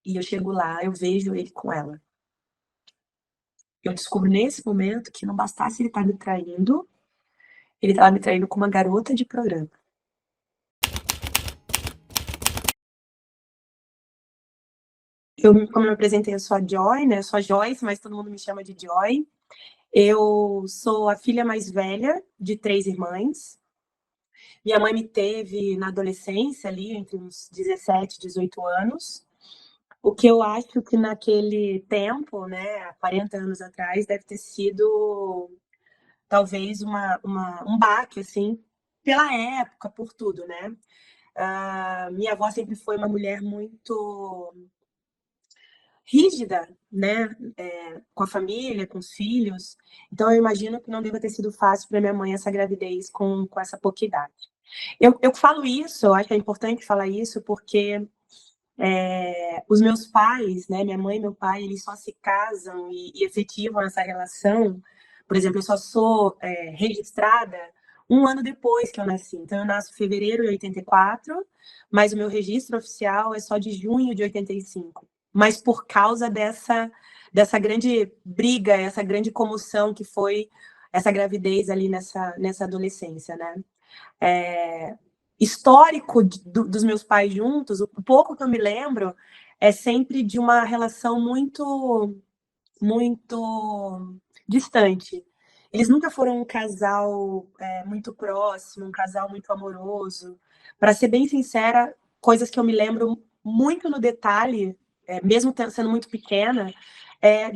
e eu chego lá, eu vejo ele com ela. Eu descubro nesse momento que não bastasse ele estar me traindo, ele estava me traindo com uma garota de programa. Como eu me apresentei, eu sou a Joy, né? Eu sou a Joyce, mas todo mundo me chama de Joy. Eu sou a filha mais velha de 3 irmãs. Minha mãe me teve na adolescência, ali, entre uns 17, 18 anos. O que eu acho que naquele tempo, né, há 40 anos atrás, deve ter sido talvez um baque, assim, pela época, por tudo, né? Minha avó sempre foi uma mulher muito rígida, né, com a família, com os filhos. Então eu imagino que não deva ter sido fácil para minha mãe essa gravidez com essa pouca idade. Eu falo isso, eu acho que é importante falar isso, porque os meus pais, né, minha mãe e meu pai, eles só se casam e efetivam essa relação. Por exemplo, eu só sou registrada um ano depois que eu nasci. Então, eu nasço em fevereiro de 84, mas o meu registro oficial é só de junho de 85. Mas por causa dessa grande briga, essa grande comoção que foi essa gravidez ali nessa adolescência, né? É, histórico dos meus pais juntos, o pouco que eu me lembro é sempre de uma relação muito, muito distante. Eles nunca foram um casal muito próximo, um casal muito amoroso. Para ser bem sincera, coisas que eu me lembro muito no detalhe, mesmo sendo muito pequena,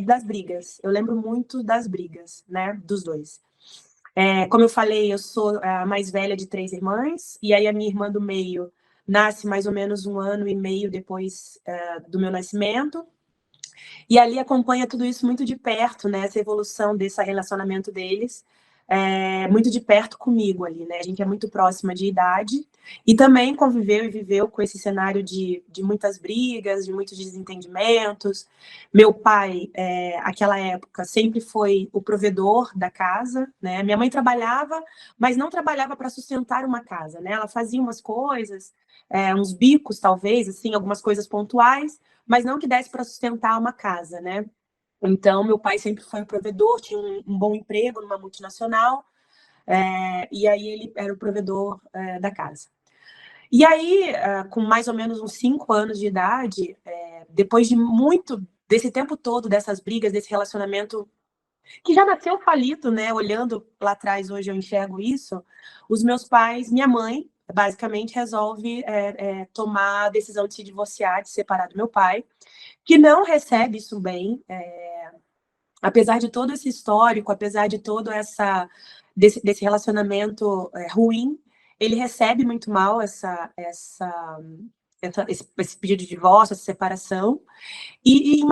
das brigas. Eu lembro muito das brigas, né, dos dois. Como eu falei, eu sou a mais velha de 3 irmãs, e aí a minha irmã do meio nasce mais ou menos um ano e meio depois do meu nascimento, e ali acompanha tudo isso muito de perto, né? Essa evolução desse relacionamento deles, muito de perto comigo ali, né? A gente é muito próxima de idade e também conviveu e viveu com esse cenário de muitas brigas, de muitos desentendimentos. Meu pai, aquela época, sempre foi o provedor da casa, né? Minha mãe trabalhava, mas não trabalhava para sustentar uma casa, né? Ela fazia umas coisas, uns bicos, talvez, assim, algumas coisas pontuais, mas não que desse para sustentar uma casa, né? Então, meu pai sempre foi um provedor, tinha um bom emprego numa multinacional, e aí ele era o provedor da casa. E aí, com mais ou menos uns 5 anos de idade, depois de muito desse tempo todo, dessas brigas, desse relacionamento que já nasceu falido, né? Olhando lá atrás, hoje eu enxergo isso. Os meus pais, minha mãe, basicamente resolve tomar a decisão de se divorciar, de separar do meu pai, que não recebe isso bem, apesar de todo esse histórico, apesar de todo desse relacionamento ruim, ele recebe muito mal esse pedido de divórcio, essa separação, e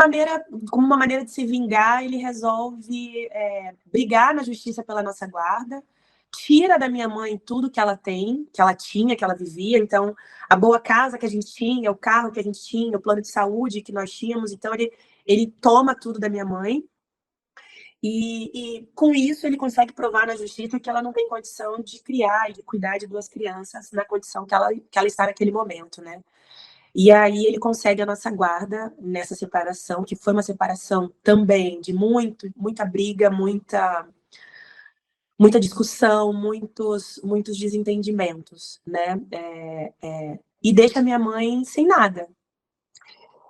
como uma maneira de se vingar, ele resolve brigar na justiça pela nossa guarda, tira da minha mãe tudo que ela tem, que ela tinha, que ela vivia. Então, a boa casa que a gente tinha, o carro que a gente tinha, o plano de saúde que nós tínhamos. Então, ele toma tudo da minha mãe. E com isso ele consegue provar na justiça que ela não tem condição de criar e de cuidar de 2 crianças na condição que ela está naquele momento, né? E aí ele consegue a nossa guarda nessa separação, que foi uma separação também de muita briga, muita discussão, muitos desentendimentos, né? E deixa minha mãe sem nada.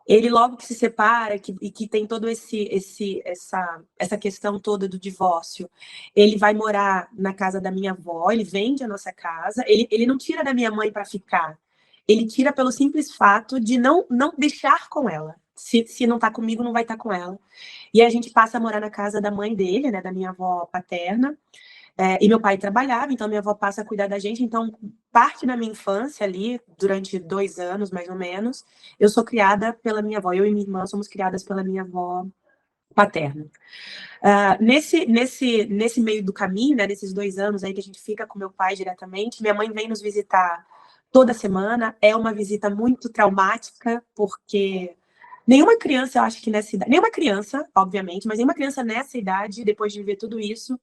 Ele logo que se separa e que tem todo essa questão toda do divórcio, ele vai morar na casa da minha avó, ele vende a nossa casa, ele não tira da minha mãe para ficar, ele tira pelo simples fato de não deixar com ela. Se não está comigo, não vai estar com ela. E a gente passa a morar na casa da mãe dele, né, da minha avó paterna. E meu pai trabalhava, então minha avó passa a cuidar da gente. Então, parte da minha infância ali, durante 2 anos, mais ou menos, eu sou criada pela minha avó. Eu e minha irmã somos criadas pela minha avó paterna. Nesse meio do caminho, né, nesses 2 anos aí que a gente fica com meu pai diretamente, minha mãe vem nos visitar toda semana. É uma visita muito traumática, porque nenhuma criança, eu acho que nessa idade, nenhuma criança, obviamente, mas nenhuma criança nessa idade, depois de viver tudo isso,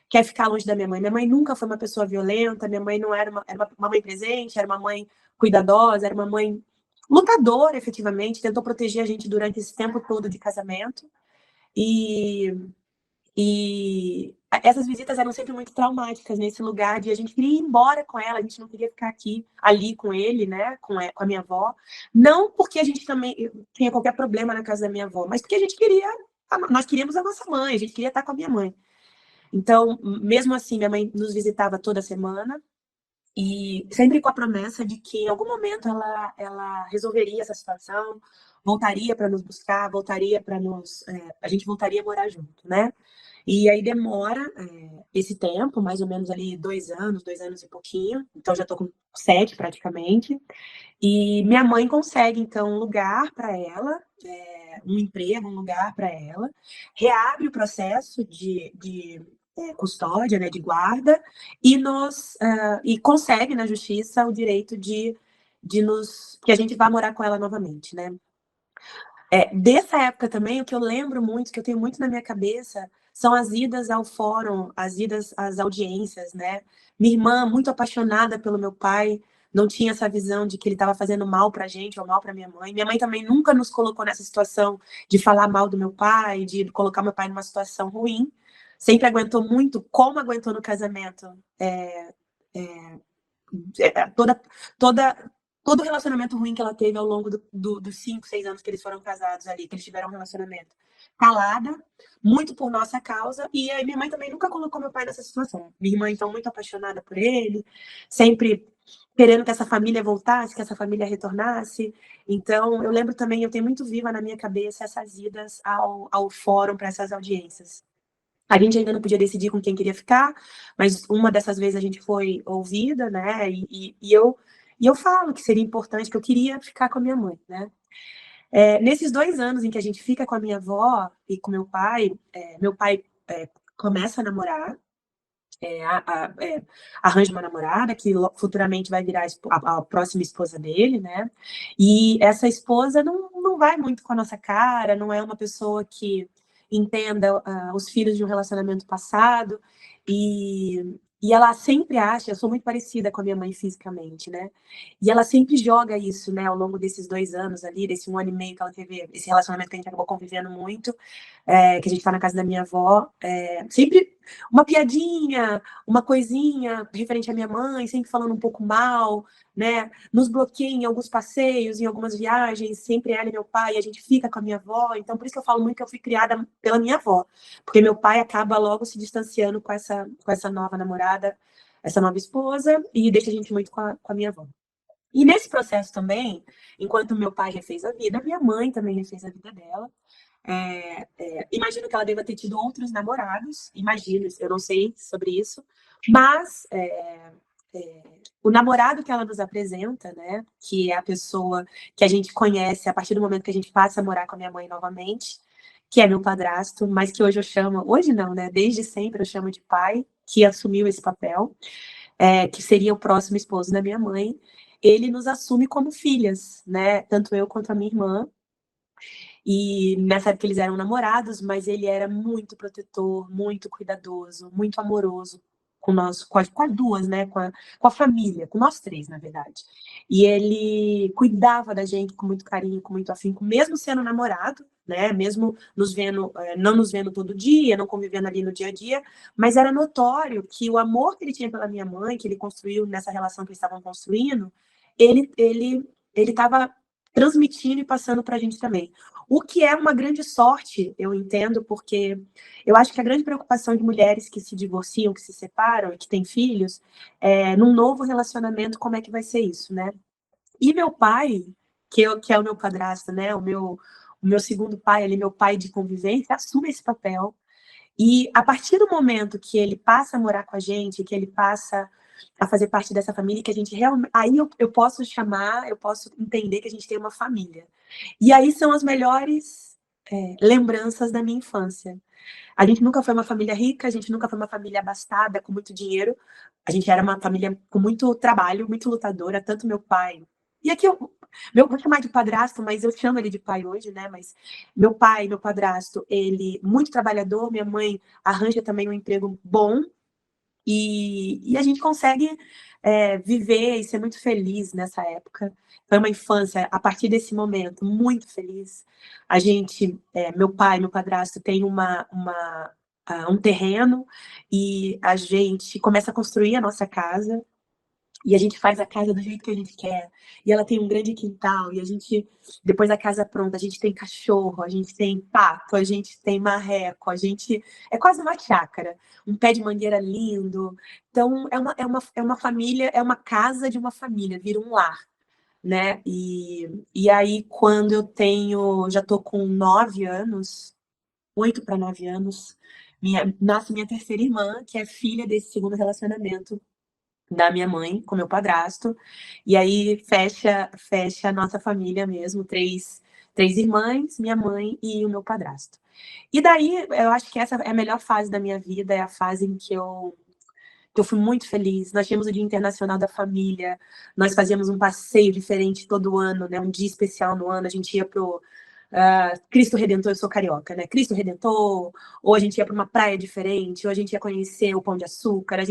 quer ficar longe da minha mãe. Minha mãe nunca foi uma pessoa violenta, minha mãe não era uma mãe presente, era uma mãe cuidadosa, era uma mãe lutador, efetivamente, tentou proteger a gente durante esse tempo todo de casamento. E, e essas visitas eram sempre muito traumáticas nesse lugar de a gente queria ir embora com ela, a gente não queria ficar ali com ele, né, com a minha avó. Não porque a gente também tinha qualquer problema na casa da minha avó, mas porque a gente queria, nós queríamos a nossa mãe, a gente queria estar com a minha mãe. Então, mesmo assim, minha mãe nos visitava toda semana, e sempre com a promessa de que em algum momento ela resolveria essa situação, voltaria para nos buscar, voltaria para nos. A gente voltaria a morar junto, né? E aí demora esse tempo, mais ou menos ali 2 anos e pouquinho, então já estou com 7 praticamente. E minha mãe consegue, então, um lugar para ela, um emprego, um lugar para ela, reabre o processo de custódia, né, de guarda, e consegue na justiça o direito que a gente vá morar com ela novamente, né? Dessa época também, o que eu lembro muito, que eu tenho muito na minha cabeça, são as idas ao fórum, as idas às audiências, né? Minha irmã, muito apaixonada pelo meu pai, não tinha essa visão de que ele estava fazendo mal pra gente ou mal pra minha mãe. Minha mãe também nunca nos colocou nessa situação de falar mal do meu pai, de colocar meu pai numa situação ruim. Sempre aguentou muito, como aguentou no casamento. É, é, toda, toda, todo o relacionamento ruim que ela teve ao longo dos 5, 6 anos que eles foram casados ali, que eles tiveram um relacionamento. Calada, muito por nossa causa, e aí minha mãe também nunca colocou meu pai nessa situação. Minha irmã, então, muito apaixonada por ele, sempre querendo que essa família voltasse, que essa família retornasse. Então, eu lembro também, eu tenho muito viva na minha cabeça essas idas ao fórum para essas audiências. A gente ainda não podia decidir com quem queria ficar, mas uma dessas vezes a gente foi ouvida, né? E eu falo que seria importante, que eu queria ficar com a minha mãe, né? Nesses 2 anos em que a gente fica com a minha avó e com meu pai começa a namorar, arranja uma namorada que futuramente vai virar a próxima esposa dele, né? E essa esposa não vai muito com a nossa cara, não é uma pessoa que entenda os filhos de um relacionamento passado, e ela sempre acha, eu sou muito parecida com a minha mãe fisicamente, né? E ela sempre joga isso, né, ao longo desses 2 anos ali, desse 1 ano e meio que ela teve, esse relacionamento que a gente acabou convivendo muito, que a gente tá na casa da minha avó, sempre uma piadinha, uma coisinha referente à minha mãe, sempre falando um pouco mal, né? Nos bloqueia em alguns passeios, em algumas viagens, sempre ela e meu pai, a gente fica com a minha avó. Então, por isso que eu falo muito que eu fui criada pela minha avó, porque meu pai acaba logo se distanciando com essa nova namorada, essa nova esposa, e deixa a gente muito com a minha avó. E nesse processo também, enquanto meu pai refez a vida, minha mãe também refez a vida dela. Imagino que ela deva ter tido outros namorados, imagino, eu não sei sobre isso, mas o namorado que ela nos apresenta, né, que é a pessoa que a gente conhece a partir do momento que a gente passa a morar com a minha mãe novamente, que é meu padrasto, mas que hoje eu chamo, hoje não, né, desde sempre eu chamo de pai, que assumiu esse papel, que seria o próximo esposo da minha mãe. Ele nos assume como filhas, né, tanto eu quanto a minha irmã. E nessa época eles eram namorados, mas ele era muito protetor, muito cuidadoso, muito amoroso com nós, com as duas, né? Com a família, com nós três, na verdade. E ele cuidava da gente com muito carinho, com muito afinco, mesmo sendo namorado, né? Mesmo nos vendo, não nos vendo todo dia, não convivendo ali no dia a dia, mas era notório que o amor que ele tinha pela minha mãe, que ele construiu nessa relação que eles estavam construindo, ele estava transmitindo e passando para a gente também. O que é uma grande sorte, eu entendo, porque eu acho que a grande preocupação de mulheres que se divorciam, que se separam e que têm filhos, num novo relacionamento, como é que vai ser isso, né? E meu pai, que é o meu padrasto, né? O meu segundo pai, ali, meu pai de convivência, assume esse papel. E a partir do momento que ele passa a morar com a gente, que ele passa a fazer parte dessa família, que a gente realmente. Aí eu posso chamar, eu posso entender que a gente tem uma família. E aí são as melhores lembranças da minha infância. A gente nunca foi uma família rica, a gente nunca foi uma família abastada, com muito dinheiro. A gente era uma família com muito trabalho, muito lutadora, tanto meu pai. E aqui vou chamar de padrasto, mas eu chamo ele de pai hoje, né? Mas meu pai, meu padrasto, ele muito trabalhador, minha mãe arranja também um emprego bom, E a gente consegue viver e ser muito feliz nessa época. Foi uma infância, a partir desse momento, muito feliz. A gente, meu pai, meu padrasto, tem um terreno e a gente começa a construir a nossa casa. E a gente faz a casa do jeito que a gente quer. E ela tem um grande quintal. E a gente, depois da casa pronta, a gente tem cachorro, a gente tem pato, a gente tem marreco, a gente. É quase uma chácara. Um pé de mangueira lindo. Então, é uma família, é uma casa de uma família, vira um lar, né? E aí, quando eu tenho. Já tô com 9 anos, 8 para 9 anos, nasce minha terceira irmã, que é filha desse segundo relacionamento da minha mãe com meu padrasto, e aí fecha a nossa família mesmo, três irmãs, minha mãe e o meu padrasto. E daí eu acho que essa é a melhor fase da minha vida, é a fase em que eu fui muito feliz. Nós tínhamos o Dia Internacional da Família, nós fazíamos um passeio diferente todo ano, né? Um dia especial no ano, a gente ia pro Cristo Redentor, eu sou carioca, né? Cristo Redentor, ou a gente ia para uma praia diferente, ou a gente ia conhecer o Pão de Açúcar. A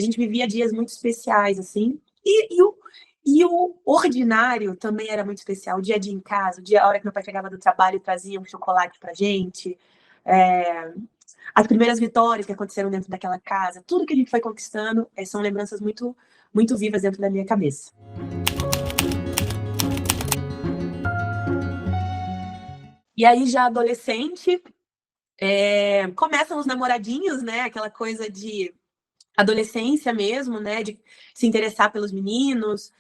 gente vivia dias muito especiais, assim. E o ordinário também era muito especial. O dia a dia em casa, a hora que meu pai chegava do trabalho e trazia um chocolate pra gente. É, as primeiras vitórias que aconteceram dentro daquela casa, tudo que a gente foi conquistando, são lembranças muito, muito vivas dentro da minha cabeça. E aí, já adolescente, começam os namoradinhos, né? Aquela coisa de adolescência mesmo, né? De se interessar pelos meninos,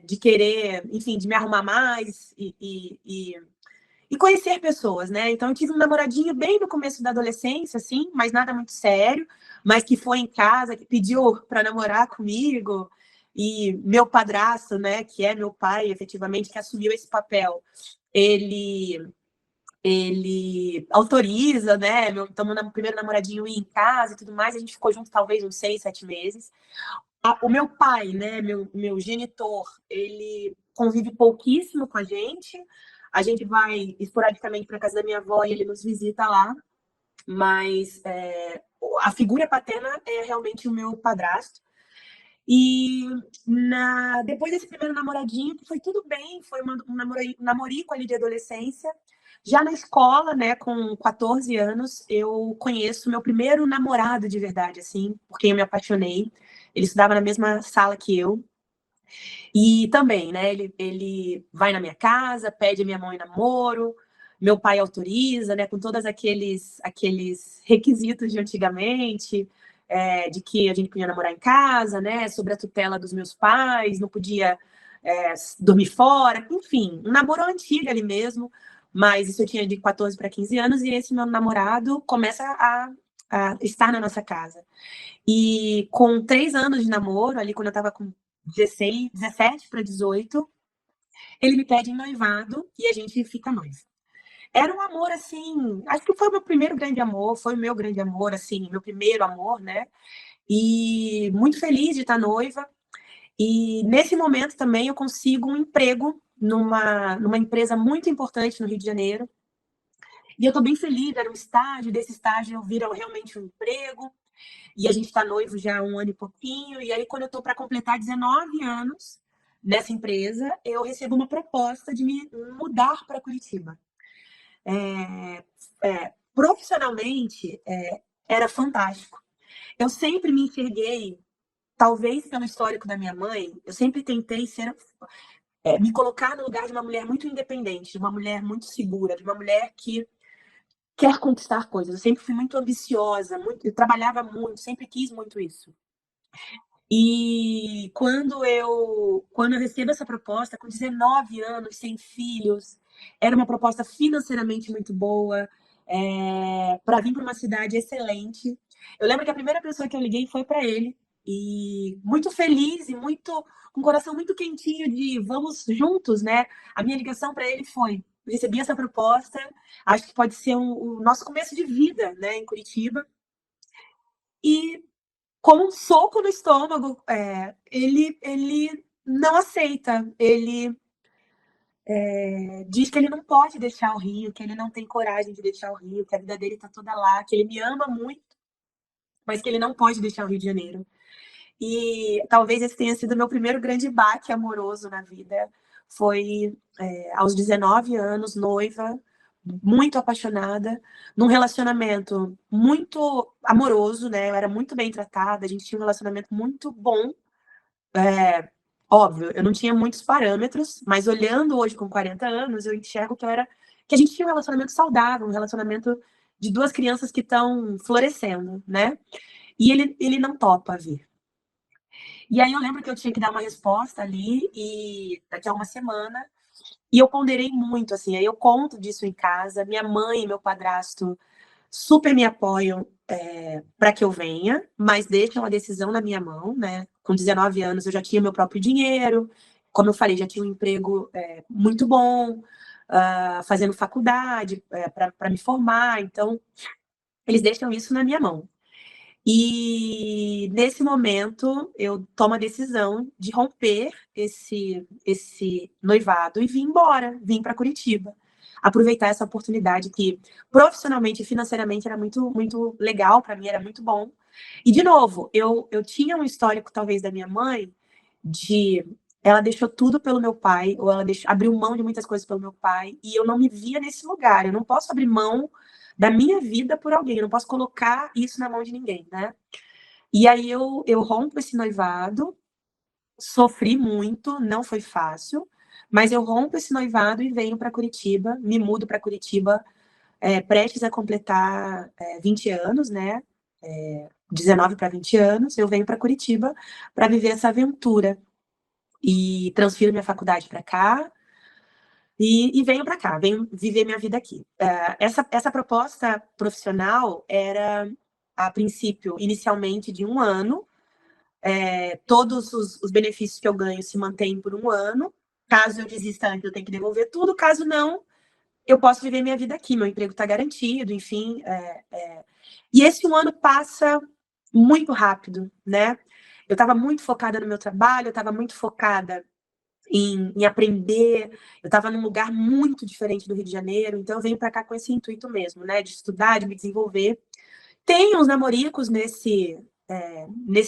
de querer, enfim, de me arrumar mais e conhecer pessoas, né? Então eu tive um namoradinho bem no começo da adolescência, assim, mas nada muito sério, mas que foi em casa, que pediu para namorar comigo. E meu padrasto, né, que é meu pai, efetivamente, que assumiu esse papel, ele autoriza, né? Estamos no primeiro namoradinho ir em casa e tudo mais. A gente ficou junto talvez uns 6, 7 meses. O meu pai, né? Meu genitor, ele convive pouquíssimo com a gente. A gente vai esporadicamente para casa da minha avó e ele nos visita lá. Mas a figura paterna é realmente o meu padrasto. E depois desse primeiro namoradinho, que foi tudo bem, foi um namorico ali de adolescência. Já na escola, né, com 14 anos, eu conheço meu primeiro namorado de verdade, assim, por quem eu me apaixonei. Ele estudava na mesma sala que eu. E também, né, ele vai na minha casa, pede a minha mão em namoro, meu pai autoriza, né, com todos aqueles requisitos de antigamente, de que a gente podia namorar em casa, né, sobre a tutela dos meus pais, não podia dormir fora, enfim, um namoro antigo ali mesmo, mas isso eu tinha de 14 para 15 anos, e esse meu namorado começa a estar na nossa casa. E com 3 anos de namoro, ali quando eu estava com 16, 17 para 18, ele me pede em noivado e a gente fica noivo. Era um amor assim, acho que foi o meu primeiro grande amor, foi o meu grande amor, assim, meu primeiro amor, né? E muito feliz de estar noiva. E nesse momento também eu consigo um emprego numa empresa muito importante no Rio de Janeiro. E eu estou bem feliz, era um estágio, desse estágio eu viro realmente um emprego. E a gente está noivo já há um ano e pouquinho. E aí, quando eu estou para completar 19 anos nessa empresa, eu recebo uma proposta de me mudar para Curitiba. Profissionalmente, era fantástico. Eu sempre me enxerguei, talvez pelo histórico da minha mãe, eu sempre tentei me colocar no lugar de uma mulher muito independente, de uma mulher muito segura, de uma mulher que quer conquistar coisas. Eu sempre fui muito ambiciosa, eu trabalhava muito, sempre quis muito isso. E quando eu recebo essa proposta, com 19 anos, sem filhos, era uma proposta financeiramente muito boa, para vir para uma cidade excelente. Eu lembro que a primeira pessoa que eu liguei foi para ele, e muito feliz e com o coração muito quentinho de vamos juntos, né? A minha ligação para ele foi: recebi essa proposta, acho que pode ser o nosso começo de vida, né, em Curitiba. E como um soco no estômago, ele não aceita. Ele diz que ele não pode deixar o Rio, que ele não tem coragem de deixar o Rio, que a vida dele está toda lá, que ele me ama muito, mas que ele não pode deixar o Rio de Janeiro. E talvez esse tenha sido o meu primeiro grande baque amoroso na vida. Foi aos 19 anos, noiva, muito apaixonada, num relacionamento muito amoroso, né? Eu era muito bem tratada, a gente tinha um relacionamento muito bom. Óbvio, eu não tinha muitos parâmetros, mas olhando hoje com 40 anos, eu enxergo que a gente tinha um relacionamento saudável, um relacionamento de duas crianças que estão florescendo, né? E ele não topa vir. E aí eu lembro que eu tinha que dar uma resposta ali e daqui a uma semana, e eu ponderei muito, assim, aí eu conto disso em casa, minha mãe e meu padrasto super me apoiam para que eu venha, mas deixam a decisão na minha mão, né? Com 19 anos eu já tinha meu próprio dinheiro, como eu falei, já tinha um emprego muito bom, fazendo faculdade para me formar, então eles deixam isso na minha mão. E nesse momento eu tomo a decisão de romper esse noivado e vir embora, vim para Curitiba. Aproveitar essa oportunidade que profissionalmente e financeiramente era muito legal para mim, era muito bom. E de novo, eu tinha um histórico talvez da minha mãe de ela deixou tudo pelo meu pai, ou ela abriu mão de muitas coisas pelo meu pai, e eu não me via nesse lugar. Eu não posso abrir mão da minha vida por alguém, eu não posso colocar isso na mão de ninguém, né? E aí eu rompo esse noivado, sofri muito, não foi fácil, mas eu rompo esse noivado e venho para Curitiba, me mudo para Curitiba, prestes a completar 20 anos, né? 19 para 20 anos, eu venho para Curitiba para viver essa aventura e transfiro minha faculdade para cá e venho para cá, venho viver minha vida aqui. Essa proposta profissional era, a princípio, inicialmente de um ano. Todos os benefícios que eu ganho se mantêm por um ano. Caso eu desista antes, eu tenho que devolver tudo. Caso não, eu posso viver minha vida aqui. Meu emprego está garantido, enfim. E esse um ano passa muito rápido, né? Eu estava muito focada no meu trabalho, eu estava muito focada em aprender. Eu estava num lugar muito diferente do Rio de Janeiro, então eu venho para cá com esse intuito mesmo, né? De estudar, de me desenvolver. Tem uns namoricos nesse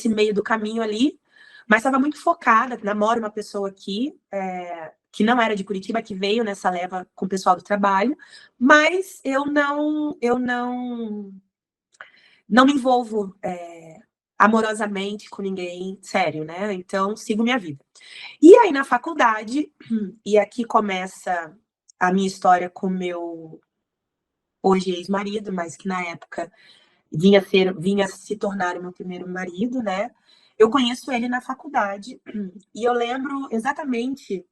meio do caminho ali, mas estava muito focada. Namoro uma pessoa aqui, que não era de Curitiba, que veio nessa leva com o pessoal do trabalho, mas eu não me envolvo amorosamente com ninguém sério, né? Então sigo minha vida. E aí na faculdade, e aqui começa a minha história com meu hoje ex-marido, mas que na época vinha se tornar o meu primeiro marido, né? Eu conheço ele na faculdade e eu lembro exatamente.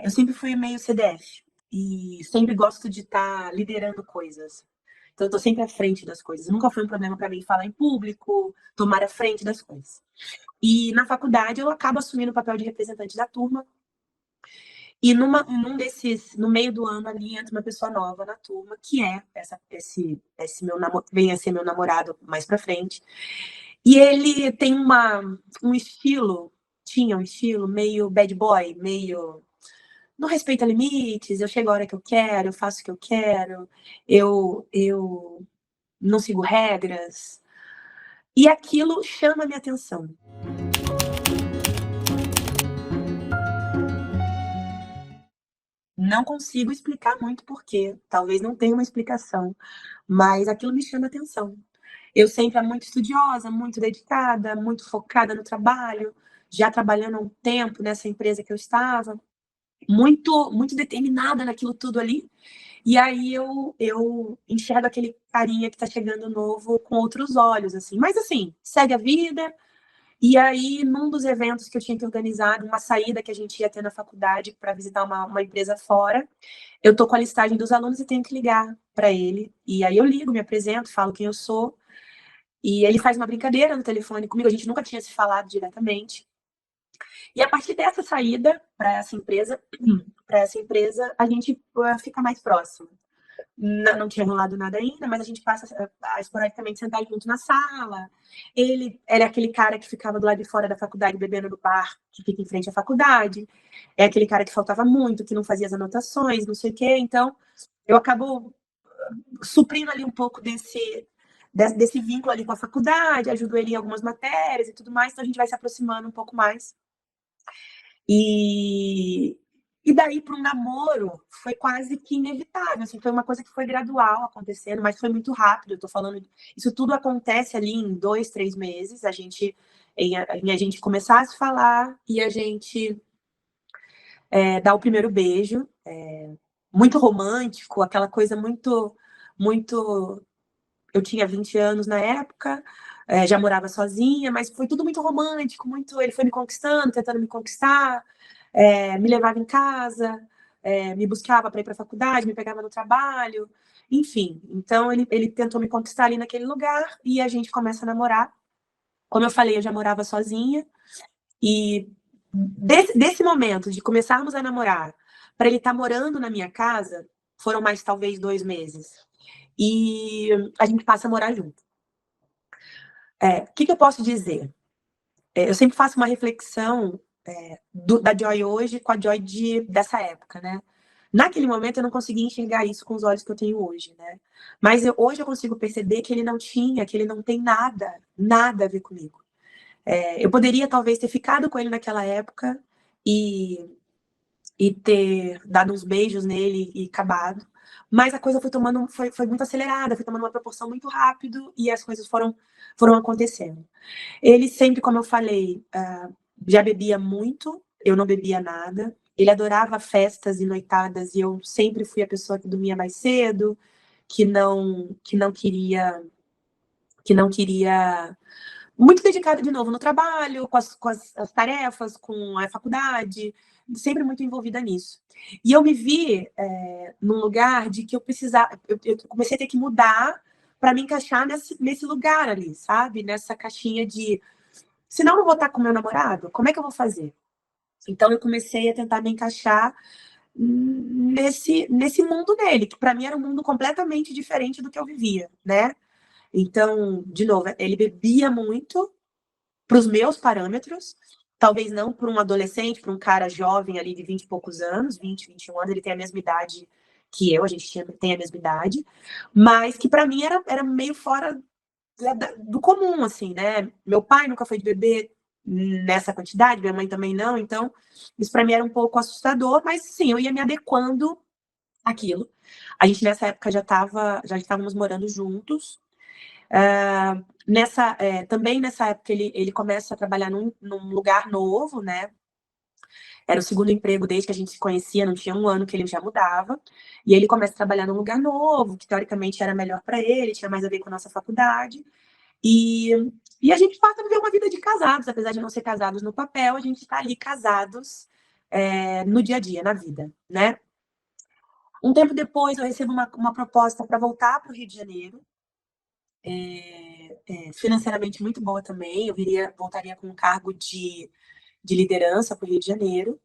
Eu sempre fui meio CDF e sempre gosto de estar liderando coisas. Então, eu tô sempre à frente das coisas. Nunca foi um problema para mim falar em público, tomar a frente das coisas. E na faculdade eu acabo assumindo o papel de representante da turma. E no meio do ano ali, entra uma pessoa nova na turma, que é esse vem a ser meu namorado mais pra frente. E ele tem um estilo, tinha um estilo meio bad boy, meio não respeita limites, eu chego a hora que eu quero, eu faço o que eu quero, eu não sigo regras. E aquilo chama a minha atenção. Não consigo explicar muito porquê, talvez não tenha uma explicação, mas aquilo me chama atenção. Eu sempre fui muito estudiosa, muito dedicada, muito focada no trabalho, já trabalhando há um tempo nessa empresa que eu estava, muito determinada naquilo tudo ali. E aí eu enxergo aquele carinha que está chegando novo com outros olhos, assim. Mas assim, segue a vida. E aí, num dos eventos que eu tinha que organizar, uma saída que a gente ia ter na faculdade para visitar uma empresa fora, eu tô com a listagem dos alunos e tenho que ligar para ele. E aí eu ligo, me apresento, falo quem eu sou. E ele faz uma brincadeira no telefone comigo, a gente nunca tinha se falado diretamente. E a partir dessa saída para essa empresa, a gente fica mais próximo. Não tinha rolado nada ainda, mas a gente passa a esporadicamente sentar junto na sala. Ele era aquele cara que ficava do lado de fora da faculdade bebendo no bar que fica em frente à faculdade. É aquele cara que faltava muito, que não fazia as anotações, não sei o quê. Então, eu acabo suprindo ali um pouco desse vínculo ali com a faculdade, ajudo ele em algumas matérias e tudo mais, então a gente vai se aproximando um pouco mais. E, e daí para um namoro foi quase que inevitável, assim, foi uma coisa que foi gradual acontecendo, mas foi muito rápido. Eu tô falando, isso tudo acontece ali em 2, 3 meses, em a gente começar a se falar e a gente dar o primeiro beijo, muito romântico, aquela coisa muito. Eu tinha 20 anos na época, já morava sozinha, mas foi tudo muito romântico, muito. Ele foi me conquistando, tentando me conquistar, me levava em casa, me buscava para ir para a faculdade, me pegava no trabalho, enfim. Então ele tentou me conquistar ali naquele lugar e a gente começa a namorar. Como eu falei, eu já morava sozinha e desse momento de começarmos a namorar para ele estar morando na minha casa foram mais talvez 2 meses. E a gente passa a morar junto. O que eu posso dizer? Eu sempre faço uma reflexão da Joy hoje com a Joy dessa época, né? Naquele momento eu não conseguia enxergar isso com os olhos que eu tenho hoje, né? Mas hoje eu consigo perceber que ele não tem nada, nada a ver comigo. Eu poderia talvez ter ficado com ele naquela época e, e ter dado uns beijos nele e acabado. Mas a coisa foi muito acelerada, foi tomando uma proporção muito rápido e as coisas foram acontecendo. Ele sempre, como eu falei, já bebia muito, eu não bebia nada. Ele adorava festas e noitadas e eu sempre fui a pessoa que dormia mais cedo, que não queria muito dedicada de novo no trabalho, as tarefas, com a faculdade, sempre muito envolvida nisso. E eu me vi num lugar de que eu precisava, eu comecei a ter que mudar para me encaixar nesse lugar ali, sabe? Nessa caixinha de senão eu não vou estar com meu namorado, como é que eu vou fazer? Então eu comecei a tentar me encaixar nesse mundo dele, que para mim era um mundo completamente diferente do que eu vivia, né? Então, de novo, ele bebia muito para os meus parâmetros, talvez não para um adolescente, para um cara jovem ali de 20 e poucos anos, 20, 21 anos, ele tem a mesma idade que eu, a gente tem a mesma idade, mas que para mim era meio fora do comum, assim, né? Meu pai nunca foi de beber nessa quantidade, minha mãe também não, então isso para mim era um pouco assustador, mas sim, eu ia me adequando àquilo. A gente nessa época já estávamos morando juntos. Também nessa época ele começa a trabalhar num lugar novo, né? Era o segundo emprego desde que a gente se conhecia, não tinha um ano que ele já mudava. E ele começa a trabalhar num lugar novo, que teoricamente era melhor para ele, tinha mais a ver com a nossa faculdade. E, e a gente passa a viver uma vida de casados, apesar de não ser casados no papel, a gente está ali casados no dia a dia, na vida, né? Um tempo depois eu recebo uma proposta para voltar para o Rio de Janeiro, financeiramente muito boa também, voltaria com um cargo de liderança para o Rio de Janeiro.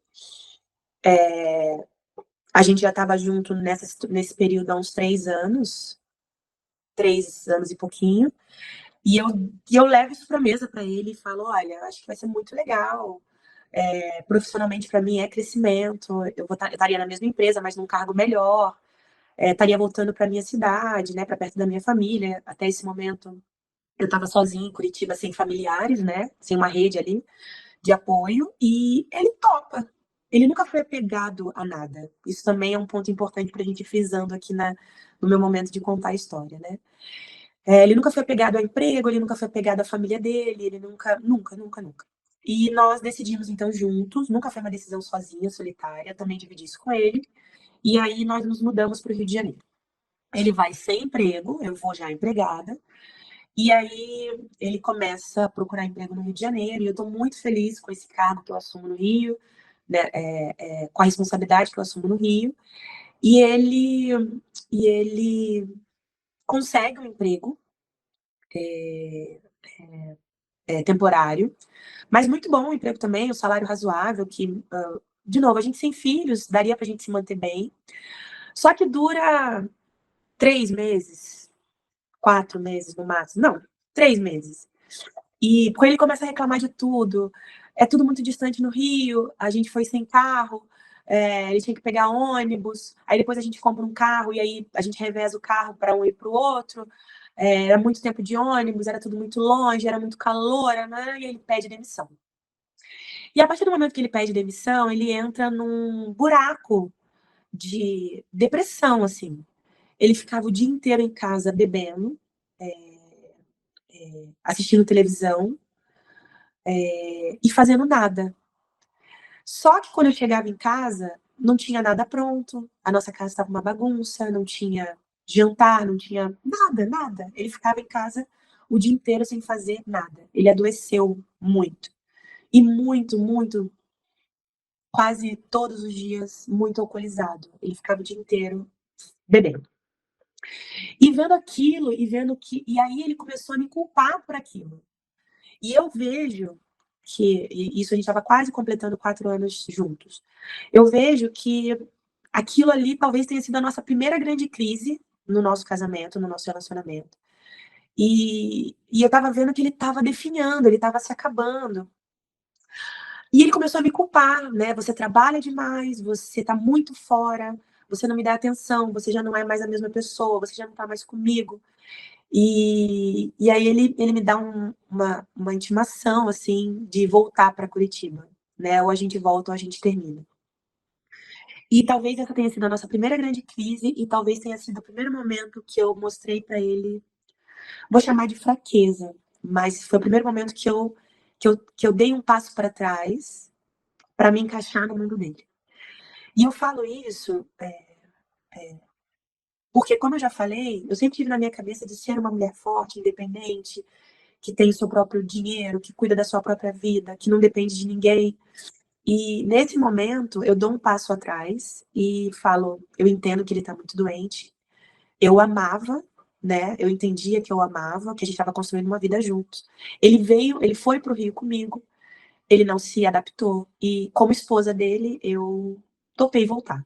A gente já estava junto nesse período há uns 3 anos, 3 anos e pouquinho. E eu levo isso para a mesa para ele e falo: olha, acho que vai ser muito legal. Profissionalmente, para mim, é crescimento. Eu estaria na mesma empresa, mas num cargo melhor. Estaria voltando para minha cidade, né, para perto da minha família. Até esse momento, eu estava sozinha em Curitiba, sem familiares, né, sem uma rede ali de apoio. E ele topa. Ele nunca foi apegado a nada. Isso também é um ponto importante para a gente ir frisando aqui no meu momento de contar a história, né? Ele nunca foi apegado ao emprego, ele nunca foi apegado à família dele, ele nunca, nunca, nunca, nunca. E nós decidimos, então, juntos, nunca foi uma decisão sozinha, solitária, também dividi isso com ele. E aí nós nos mudamos para o Rio de Janeiro. Ele vai sem emprego, eu vou já empregada. E aí ele começa a procurar emprego no Rio de Janeiro, e eu estou muito feliz com esse cargo que eu assumo no Rio, né, com a responsabilidade que eu assumo no Rio. E ele consegue um emprego temporário, mas muito bom o emprego também, o salário razoável, que, de novo, a gente sem filhos, daria para a gente se manter bem. Só que dura 3 meses, 4 meses no máximo. Não, 3 meses. E com ele começa a reclamar de tudo. É tudo muito distante no Rio, a gente foi sem carro, ele tinha que pegar ônibus, aí depois a gente compra um carro e aí a gente reveza o carro para um ir para o outro. era muito tempo de ônibus, era tudo muito longe, era muito calor, né? E ele pede demissão. E a partir do momento que ele pede demissão, ele entra num buraco de depressão, assim. Ele ficava o dia inteiro em casa bebendo, assistindo televisão, e fazendo nada. Só que quando eu chegava em casa, não tinha nada pronto, a nossa casa estava uma bagunça, não tinha jantar, não tinha nada, nada. Ele ficava em casa o dia inteiro sem fazer nada. Ele adoeceu muito. E muito, muito, quase todos os dias, muito alcoolizado. Ele ficava o dia inteiro bebendo. E vendo aquilo, e vendo que. E aí ele começou a me culpar por aquilo. E eu vejo que. E isso a gente estava quase completando 4 anos juntos. Eu vejo que aquilo ali talvez tenha sido a nossa primeira grande crise no nosso casamento, no nosso relacionamento. E eu tava vendo que ele tava definhando, ele tava se acabando. E ele começou a me culpar, né? Você trabalha demais, você tá muito fora, você não me dá atenção, você já não é mais a mesma pessoa, você já não tá mais comigo. E aí ele me dá uma intimação, assim, de voltar para Curitiba, né? Ou a gente volta ou a gente termina. E talvez essa tenha sido a nossa primeira grande crise e talvez tenha sido o primeiro momento que eu mostrei para ele, vou chamar de fraqueza, mas foi o primeiro momento que eu dei um passo para trás para me encaixar no mundo dele. E eu falo isso porque, como eu já falei, eu sempre tive na minha cabeça de ser uma mulher forte, independente, que tem o seu próprio dinheiro, que cuida da sua própria vida, que não depende de ninguém. E nesse momento eu dou um passo atrás e falo, eu entendo que ele está muito doente. Eu amava, né? Eu entendia que eu amava, que a gente estava construindo uma vida juntos. Ele foi para o Rio comigo, ele não se adaptou e como esposa dele eu topei voltar.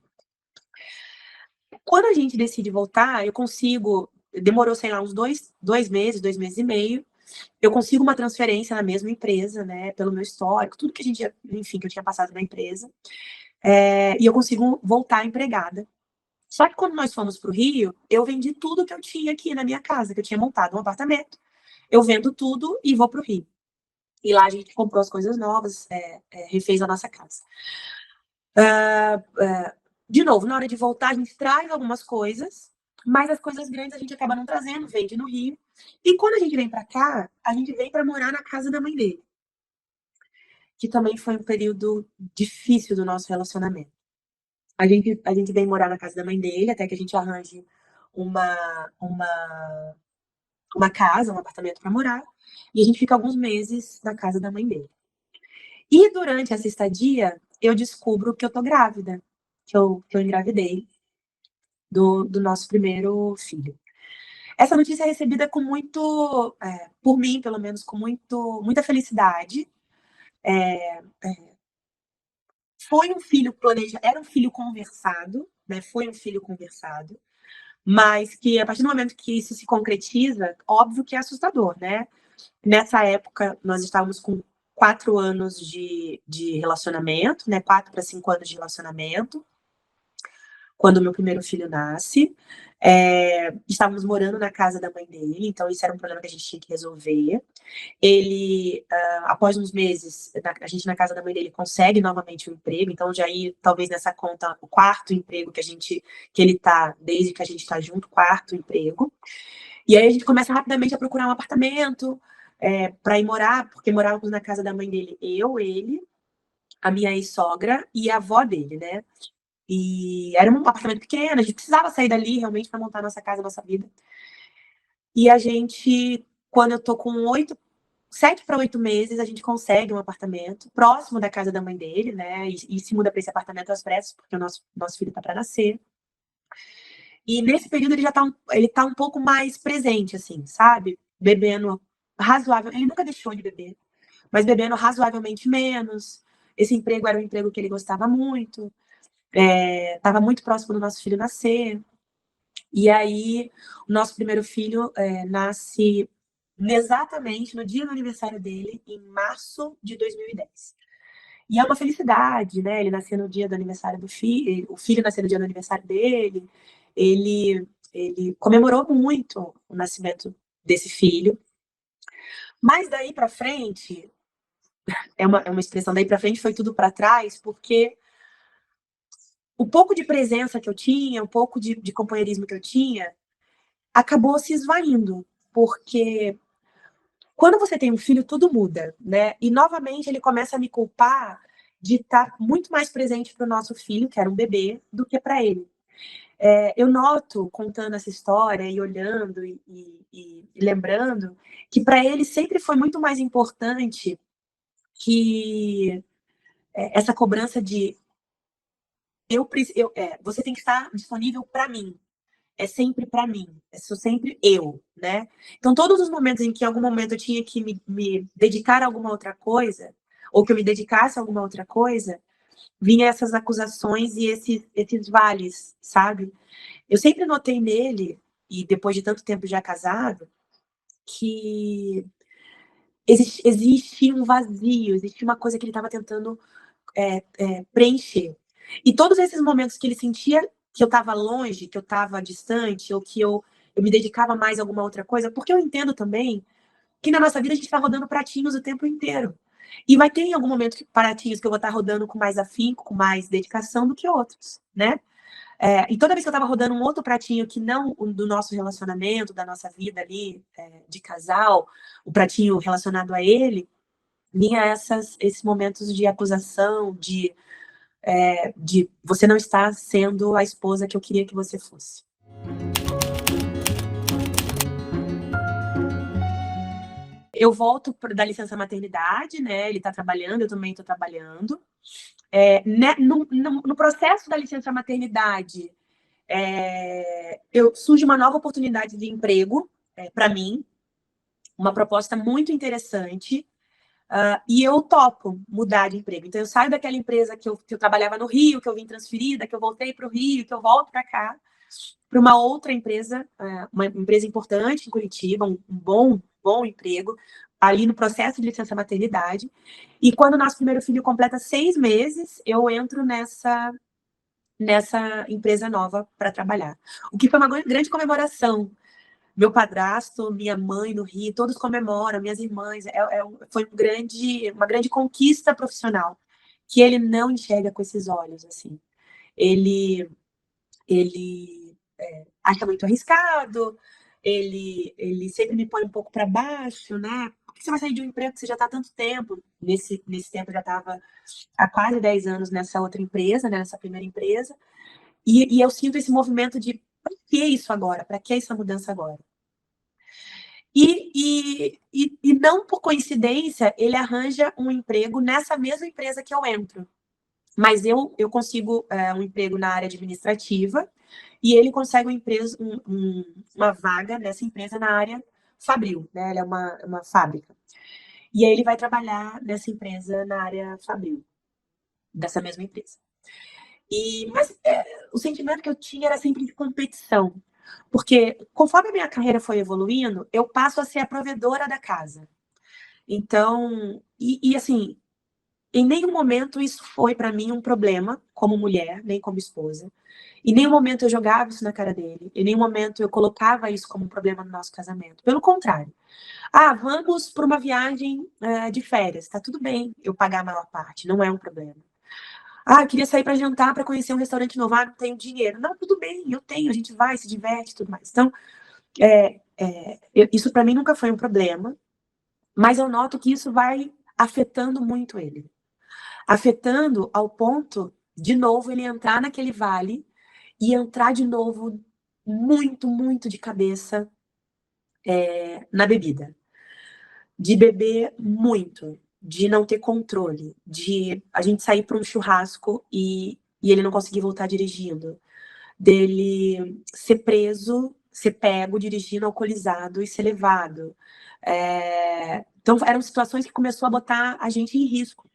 Quando a gente decide voltar, eu consigo, demorou, sei lá, uns 2 meses e meio, eu consigo uma transferência na mesma empresa, né, pelo meu histórico, tudo que a gente, enfim, que eu tinha passado na empresa, e eu consigo voltar empregada. Só que quando nós fomos para o Rio, eu vendi tudo que eu tinha aqui na minha casa, que eu tinha montado um apartamento. Eu vendo tudo e vou para o Rio. E lá a gente comprou as coisas novas, refez a nossa casa. De novo, na hora de voltar, a gente traz algumas coisas, mas as coisas grandes a gente acaba não trazendo, vende no Rio. E quando a gente vem para cá, a gente vem para morar na casa da mãe dele, que também foi um período difícil do nosso relacionamento. A gente vem morar na casa da mãe dele até que a gente arranje uma, uma, uma casa, um apartamento para morar, e a gente fica alguns meses na casa da mãe dele. E durante essa estadia, eu descubro que eu tô grávida, que eu engravidei do nosso primeiro filho. Essa notícia é recebida com muito, por mim, pelo menos, com muita felicidade. Foi um filho planejado, era um filho conversado, né? Foi um filho conversado, mas que a partir do momento que isso se concretiza, óbvio que é assustador, né? Nessa época, nós estávamos com 4 anos de relacionamento, né? 4 para 5 anos de relacionamento, quando o meu primeiro filho nasce. Estávamos morando na casa da mãe dele, então isso era um problema que a gente tinha que resolver. Ele, após uns meses, a gente na casa da mãe dele consegue novamente um emprego, então já aí, talvez nessa conta, o quarto emprego que ele tá, desde que a gente tá junto, quarto emprego. E aí a gente começa rapidamente a procurar um apartamento para ir morar, porque morávamos na casa da mãe dele, eu, ele, a minha ex-sogra e a avó dele, né? E era um apartamento pequeno, a gente precisava sair dali realmente para montar nossa casa, nossa vida. E a gente, quando eu tô com 7 para 8 meses, a gente consegue um apartamento próximo da casa da mãe dele, né? E se muda para esse apartamento às pressas, porque o nosso filho tá para nascer. E nesse período ele tá um pouco mais presente, assim, sabe? Bebendo razoável. Ele nunca deixou de beber, mas bebendo razoavelmente menos. Esse emprego era um emprego que ele gostava muito. Estava muito próximo do nosso filho nascer. E aí, o nosso primeiro filho nasce exatamente no dia do aniversário dele, em março de 2010. E é uma felicidade, né? Ele nasceu no dia do aniversário do filho, o filho nasceu no dia do aniversário dele. Ele ele comemorou muito o nascimento desse filho, mas daí para frente, é uma expressão, daí para frente foi tudo para trás, porque o pouco de presença que eu tinha, o pouco de companheirismo que eu tinha, acabou se esvaindo, porque quando você tem um filho, tudo muda, né? E novamente ele começa a me culpar de estar muito mais presente para o nosso filho, que era um bebê, do que para ele. Eu noto, contando essa história e olhando e lembrando, que para ele sempre foi muito mais importante que essa cobrança de você tem que estar disponível para mim, é sempre para mim, sou sempre eu, né? Então, todos os momentos em que em algum momento eu tinha que me dedicar a alguma outra coisa, ou que eu me dedicasse a alguma outra coisa, vinha essas acusações e esses vales, sabe? Eu sempre notei nele, e depois de tanto tempo já casado, que existe um vazio, existe uma coisa que ele estava tentando preencher. E todos esses momentos que ele sentia que eu estava longe, que eu estava distante, ou que eu me dedicava mais a alguma outra coisa, porque eu entendo também que na nossa vida a gente está rodando pratinhos o tempo inteiro. E vai ter em algum momento pratinhos que eu vou estar rodando com mais afinco, com mais dedicação do que outros, né? E toda vez que eu estava rodando um outro pratinho que não o do nosso relacionamento, da nossa vida ali, de casal, o pratinho relacionado a ele, vinha esses momentos de acusação, de você não estar sendo a esposa que eu queria que você fosse. Eu volto da licença maternidade, né? Ele está trabalhando, eu também estou trabalhando. Né, no processo da licença maternidade, surge uma nova oportunidade de emprego para mim, uma proposta muito interessante, e eu topo mudar de emprego. Então, eu saio daquela empresa que eu trabalhava no Rio, que eu vim transferida, que eu voltei para o Rio, que eu volto para cá, para uma outra empresa, uma empresa importante em Curitiba, um bom emprego, ali no processo de licença maternidade. E quando o nosso primeiro filho completa 6 meses, eu entro nessa empresa nova para trabalhar. O que foi uma grande comemoração. Meu padrasto, minha mãe no Rio, todos comemoram, minhas irmãs. Foi uma grande conquista profissional que ele não enxerga com esses olhos, assim. Ele acha muito arriscado, ele sempre me põe um pouco para baixo, né? Por que você vai sair de um emprego que você já está há tanto tempo? Nesse tempo eu já estava há quase 10 anos nessa outra empresa, né, nessa primeira empresa, e eu sinto esse movimento de para que isso agora? Para que essa mudança agora? E não por coincidência, ele arranja um emprego nessa mesma empresa que eu entro. Mas eu consigo um emprego na área administrativa e ele consegue uma vaga nessa empresa na área fabril, né? Ela é uma fábrica. E aí ele vai trabalhar nessa empresa na área fabril, dessa mesma empresa. Mas o sentimento que eu tinha era sempre de competição. Porque conforme a minha carreira foi evoluindo, eu passo a ser a provedora da casa. Então, assim, em nenhum momento isso foi para mim um problema, como mulher, nem como esposa. Em nenhum momento eu jogava isso na cara dele. Em nenhum momento eu colocava isso como um problema no nosso casamento. Pelo contrário. Vamos para uma viagem de férias. Tá tudo bem eu pagar a maior parte, não é um problema. Eu queria sair para jantar, para conhecer um restaurante novo. Não tenho dinheiro. Não, tudo bem, eu tenho. A gente vai, se diverte, tudo mais. Então, isso para mim nunca foi um problema. Mas eu noto que isso vai afetando muito ele. Afetando ao ponto, de novo, ele entrar naquele vale e entrar de novo muito, muito de cabeça na bebida. De beber muito, de não ter controle, de a gente sair para um churrasco e ele não conseguir voltar dirigindo, dele ser preso, ser pego dirigindo alcoolizado e ser levado. Então, eram situações que começou a botar a gente em risco.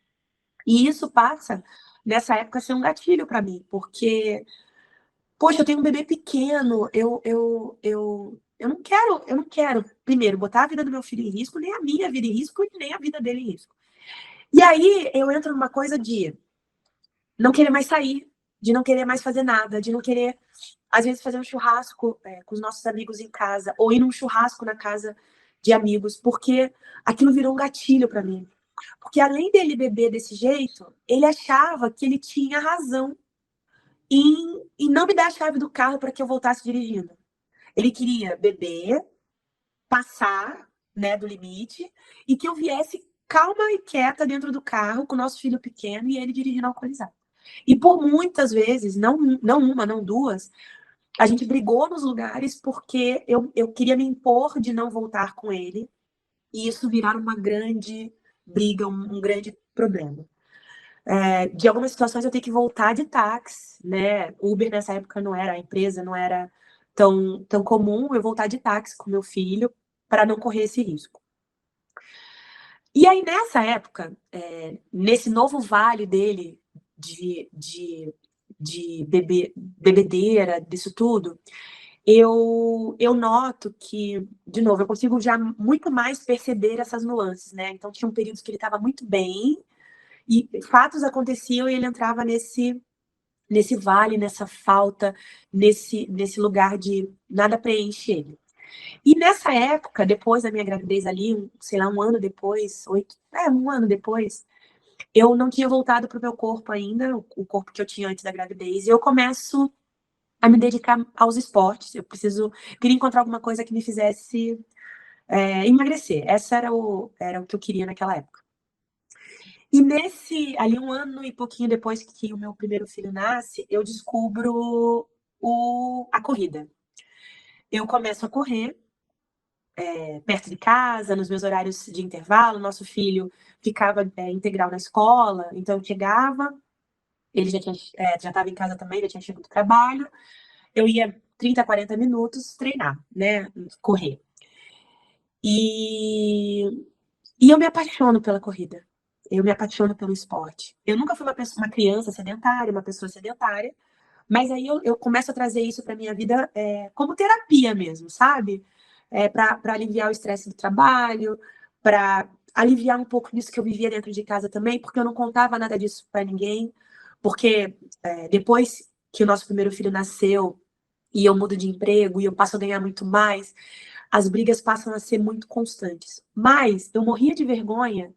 E isso passa, nessa época, a ser um gatilho para mim, porque, poxa, eu tenho um bebê pequeno, eu não quero, primeiro, botar a vida do meu filho em risco, nem a minha vida em risco e nem a vida dele em risco. E aí eu entro numa coisa de não querer mais sair de não querer mais fazer nada, de não querer, às vezes, fazer um churrasco com os nossos amigos em casa, ou ir num churrasco na casa de amigos, porque aquilo virou um gatilho para mim. Porque além dele beber desse jeito, ele achava que ele tinha razão em não me dar a chave do carro para que eu voltasse dirigindo. Ele queria beber, passar, né, do limite, e que eu viesse calma e quieta dentro do carro com o nosso filho pequeno e ele dirigindo alcoolizado. E por muitas vezes, não uma, não duas, a gente brigou nos lugares porque eu queria me impor de não voltar com ele, e isso virar uma grande briga, um grande problema. De algumas situações eu tenho que voltar de táxi, né? Uber nessa época não era, a empresa não era tão comum, eu voltar de táxi com meu filho para não correr esse risco. E aí, nessa época, nesse novo vale dele de bebedeira, disso tudo, eu noto que, de novo, eu consigo já muito mais perceber essas nuances, né? Então, tinha um período que ele estava muito bem, e fatos aconteciam e ele entrava nesse vale, nessa falta, nesse lugar de nada preenche ele. E nessa época, depois da minha gravidez ali, sei lá, um ano depois, um ano depois, eu não tinha voltado para o meu corpo ainda, o corpo que eu tinha antes da gravidez, e eu começo a me dedicar aos esportes. Queria encontrar alguma coisa que me fizesse emagrecer. Essa era o que eu queria naquela época. E ali um ano e pouquinho depois que o meu primeiro filho nasce, eu descubro a corrida. Eu começo a correr perto de casa, nos meus horários de intervalo. Nosso filho ficava integral na escola, então eu chegava, ele já estava em casa também, já tinha chegado do trabalho, eu ia 30, 40 minutos treinar, né, correr. E eu me apaixono pela corrida. Eu me apaixono pelo esporte. Eu nunca fui uma criança sedentária, uma pessoa sedentária, mas aí eu começo a trazer isso para minha vida como terapia mesmo, sabe? Para aliviar o estresse do trabalho, para aliviar um pouco disso que eu vivia dentro de casa também, porque eu não contava nada disso para ninguém, porque depois que o nosso primeiro filho nasceu e eu mudo de emprego e eu passo a ganhar muito mais, as brigas passam a ser muito constantes. Mas eu morria de vergonha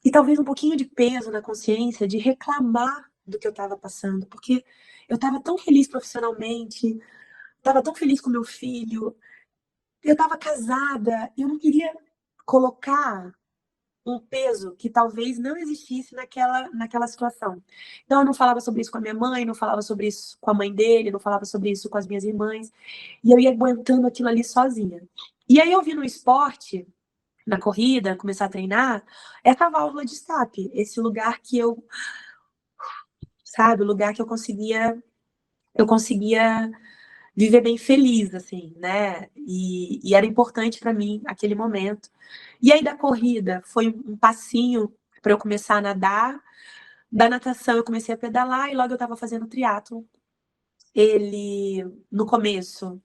e talvez um pouquinho de peso na consciência de reclamar do que eu estava passando, porque eu estava tão feliz profissionalmente, estava tão feliz com meu filho, eu estava casada, eu não queria colocar um peso que talvez não existisse naquela situação. Então eu não falava sobre isso com a minha mãe, não falava sobre isso com a mãe dele, não falava sobre isso com as minhas irmãs, e eu ia aguentando aquilo ali sozinha. E aí eu vi no esporte, na corrida, começar a treinar, essa válvula de escape, esse lugar que sabe, o lugar que eu conseguia viver bem feliz, assim, né? E era importante para mim aquele momento. E aí da corrida foi um passinho para eu começar a nadar. Da natação eu comecei a pedalar e logo eu estava fazendo triatlo. Ele, no começo,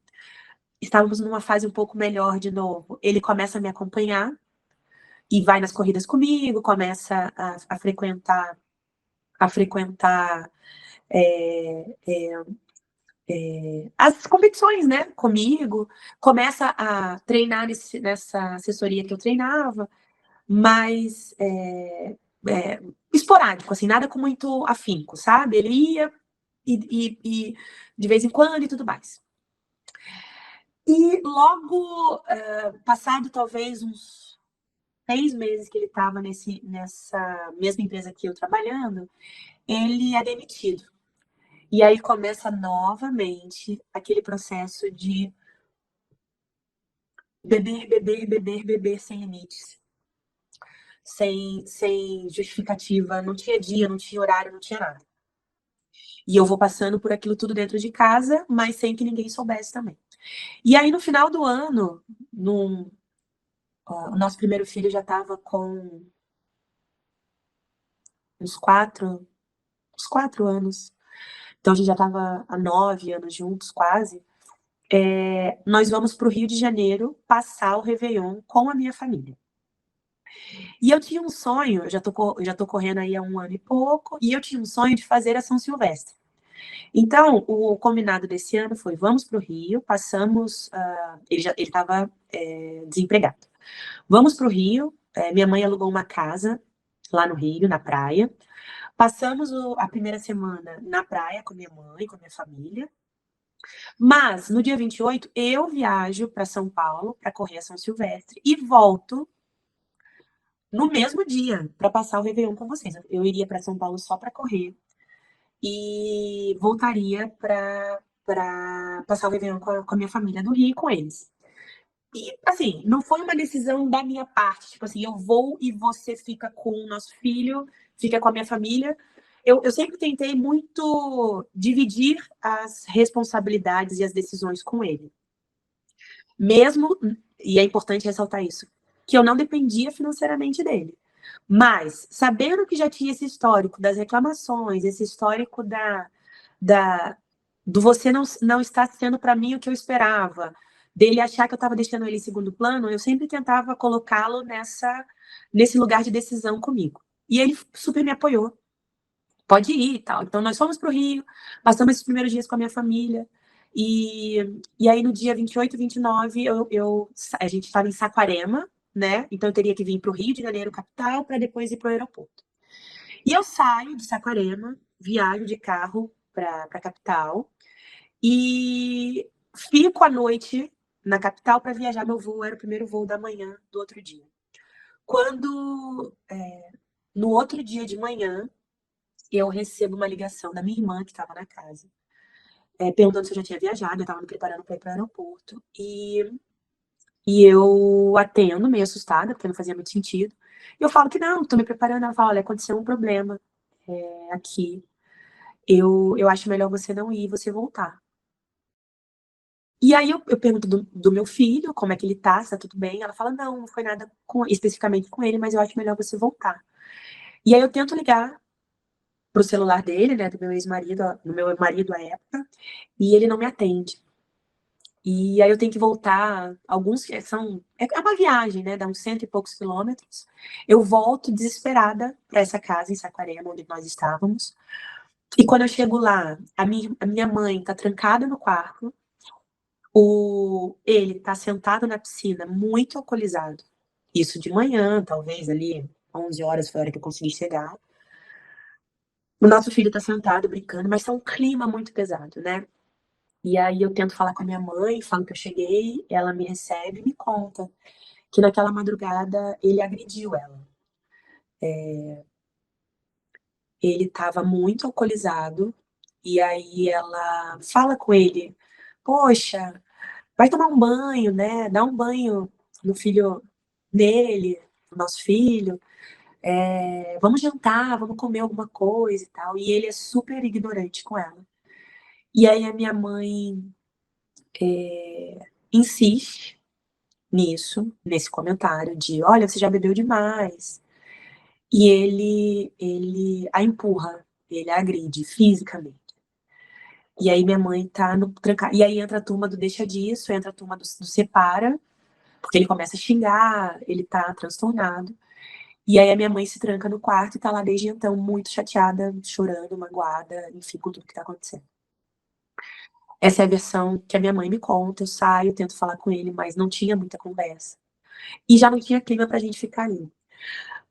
estávamos numa fase um pouco melhor de novo. Ele começa a me acompanhar e vai nas corridas comigo, começa a frequentar as competições, né, comigo, começa a treinar nessa assessoria que eu treinava, mas esporádico, assim, nada com muito afinco, sabe? Ele ia e de vez em quando e tudo mais. E logo, passado talvez uns 6 meses que ele estava nessa mesma empresa que eu trabalhando, ele é demitido. E aí começa novamente aquele processo de beber, beber, beber, beber sem limites. Sem justificativa, não tinha dia, não tinha horário, não tinha nada. E eu vou passando por aquilo tudo dentro de casa, mas sem que ninguém soubesse também. E aí, no final do ano, o nosso primeiro filho já estava com uns 4 anos. Então, a gente já estava há 9 anos juntos, quase. Nós vamos para o Rio de Janeiro passar o Réveillon com a minha família. E eu tinha um sonho, eu já tô correndo aí há 1 ano e pouco, e eu tinha um sonho de fazer a São Silvestre. Então, o combinado desse ano foi: vamos para o Rio, passamos. Ele estava desempregado. Vamos para o Rio, minha mãe alugou uma casa lá no Rio, na praia. Passamos a primeira semana na praia com minha mãe, com a minha família. Mas no dia 28, eu viajo para São Paulo para correr a São Silvestre e volto no mesmo dia para passar o Réveillon com vocês. Eu iria para São Paulo só para correr e voltaria para passar o Réveillon com a minha família do Rio e com eles. E, assim, não foi uma decisão da minha parte, tipo assim, eu vou e você fica com o nosso filho, fica com a minha família. Eu sempre tentei muito dividir as responsabilidades e as decisões com ele. Mesmo, e é importante ressaltar isso, que eu não dependia financeiramente dele. Mas, sabendo que já tinha esse histórico das reclamações, esse histórico da do você não estar sendo para mim o que eu esperava, dele achar que eu estava deixando ele em segundo plano, eu sempre tentava colocá-lo nesse lugar de decisão comigo. E ele super me apoiou. Pode ir e tal. Então, nós fomos para o Rio, passamos esses primeiros dias com a minha família. E aí, no dia 28 e 29, a gente estava em Saquarema, né? Então, eu teria que vir para o Rio de Janeiro, capital, para depois ir para o aeroporto. E eu saio de Saquarema, viajo de carro para a capital e fico à noite na capital para viajar. Meu voo era o primeiro voo da manhã do outro dia. Quando, no outro dia de manhã, eu recebo uma ligação da minha irmã, que estava na casa, perguntando se eu já tinha viajado, eu estava me preparando para ir para o aeroporto. E eu atendo, meio assustada, porque não fazia muito sentido. E eu falo que não, estou me preparando. Ela fala: olha, aconteceu um problema aqui. Eu acho melhor você não ir, você voltar. E aí eu pergunto do meu filho, como é que ele tá, se tá tudo bem. Ela fala: não, não foi nada especificamente com ele, mas eu acho melhor você voltar. E aí eu tento ligar pro celular dele, né, do meu ex-marido, do meu marido à época, e ele não me atende. E aí eu tenho que voltar alguns, é uma viagem, né, dá uns 100 e poucos quilômetros. Eu volto desesperada para essa casa em Saquarema, onde nós estávamos. E quando eu chego lá, a minha mãe tá trancada no quarto, ele tá sentado na piscina, muito alcoolizado. Isso de manhã, talvez ali 11 horas foi a hora que eu consegui chegar. O nosso filho tá sentado brincando, mas tá um clima muito pesado, né? E aí eu tento falar com a minha mãe, falo que eu cheguei, ela me recebe e me conta que naquela madrugada ele agrediu ela. Ele estava muito alcoolizado e aí ela fala com ele: poxa, vai tomar um banho, né? Dá um banho no filho dele, no nosso filho. Vamos jantar, vamos comer alguma coisa e tal. E ele é super ignorante com ela. E aí a minha mãe insiste nisso, nesse comentário de: olha, você já bebeu demais. E ele a empurra, ele a agride fisicamente. E aí minha mãe tá no tranca e aí entra a turma do deixa disso, entra a turma do separa, porque ele começa a xingar, ele tá transtornado. E aí a minha mãe se tranca no quarto e tá lá desde então muito chateada, chorando, magoada, enfim, com tudo que tá acontecendo. Essa é a versão que a minha mãe me conta, eu saio, tento falar com ele, mas não tinha muita conversa. E já não tinha clima pra gente ficar ali.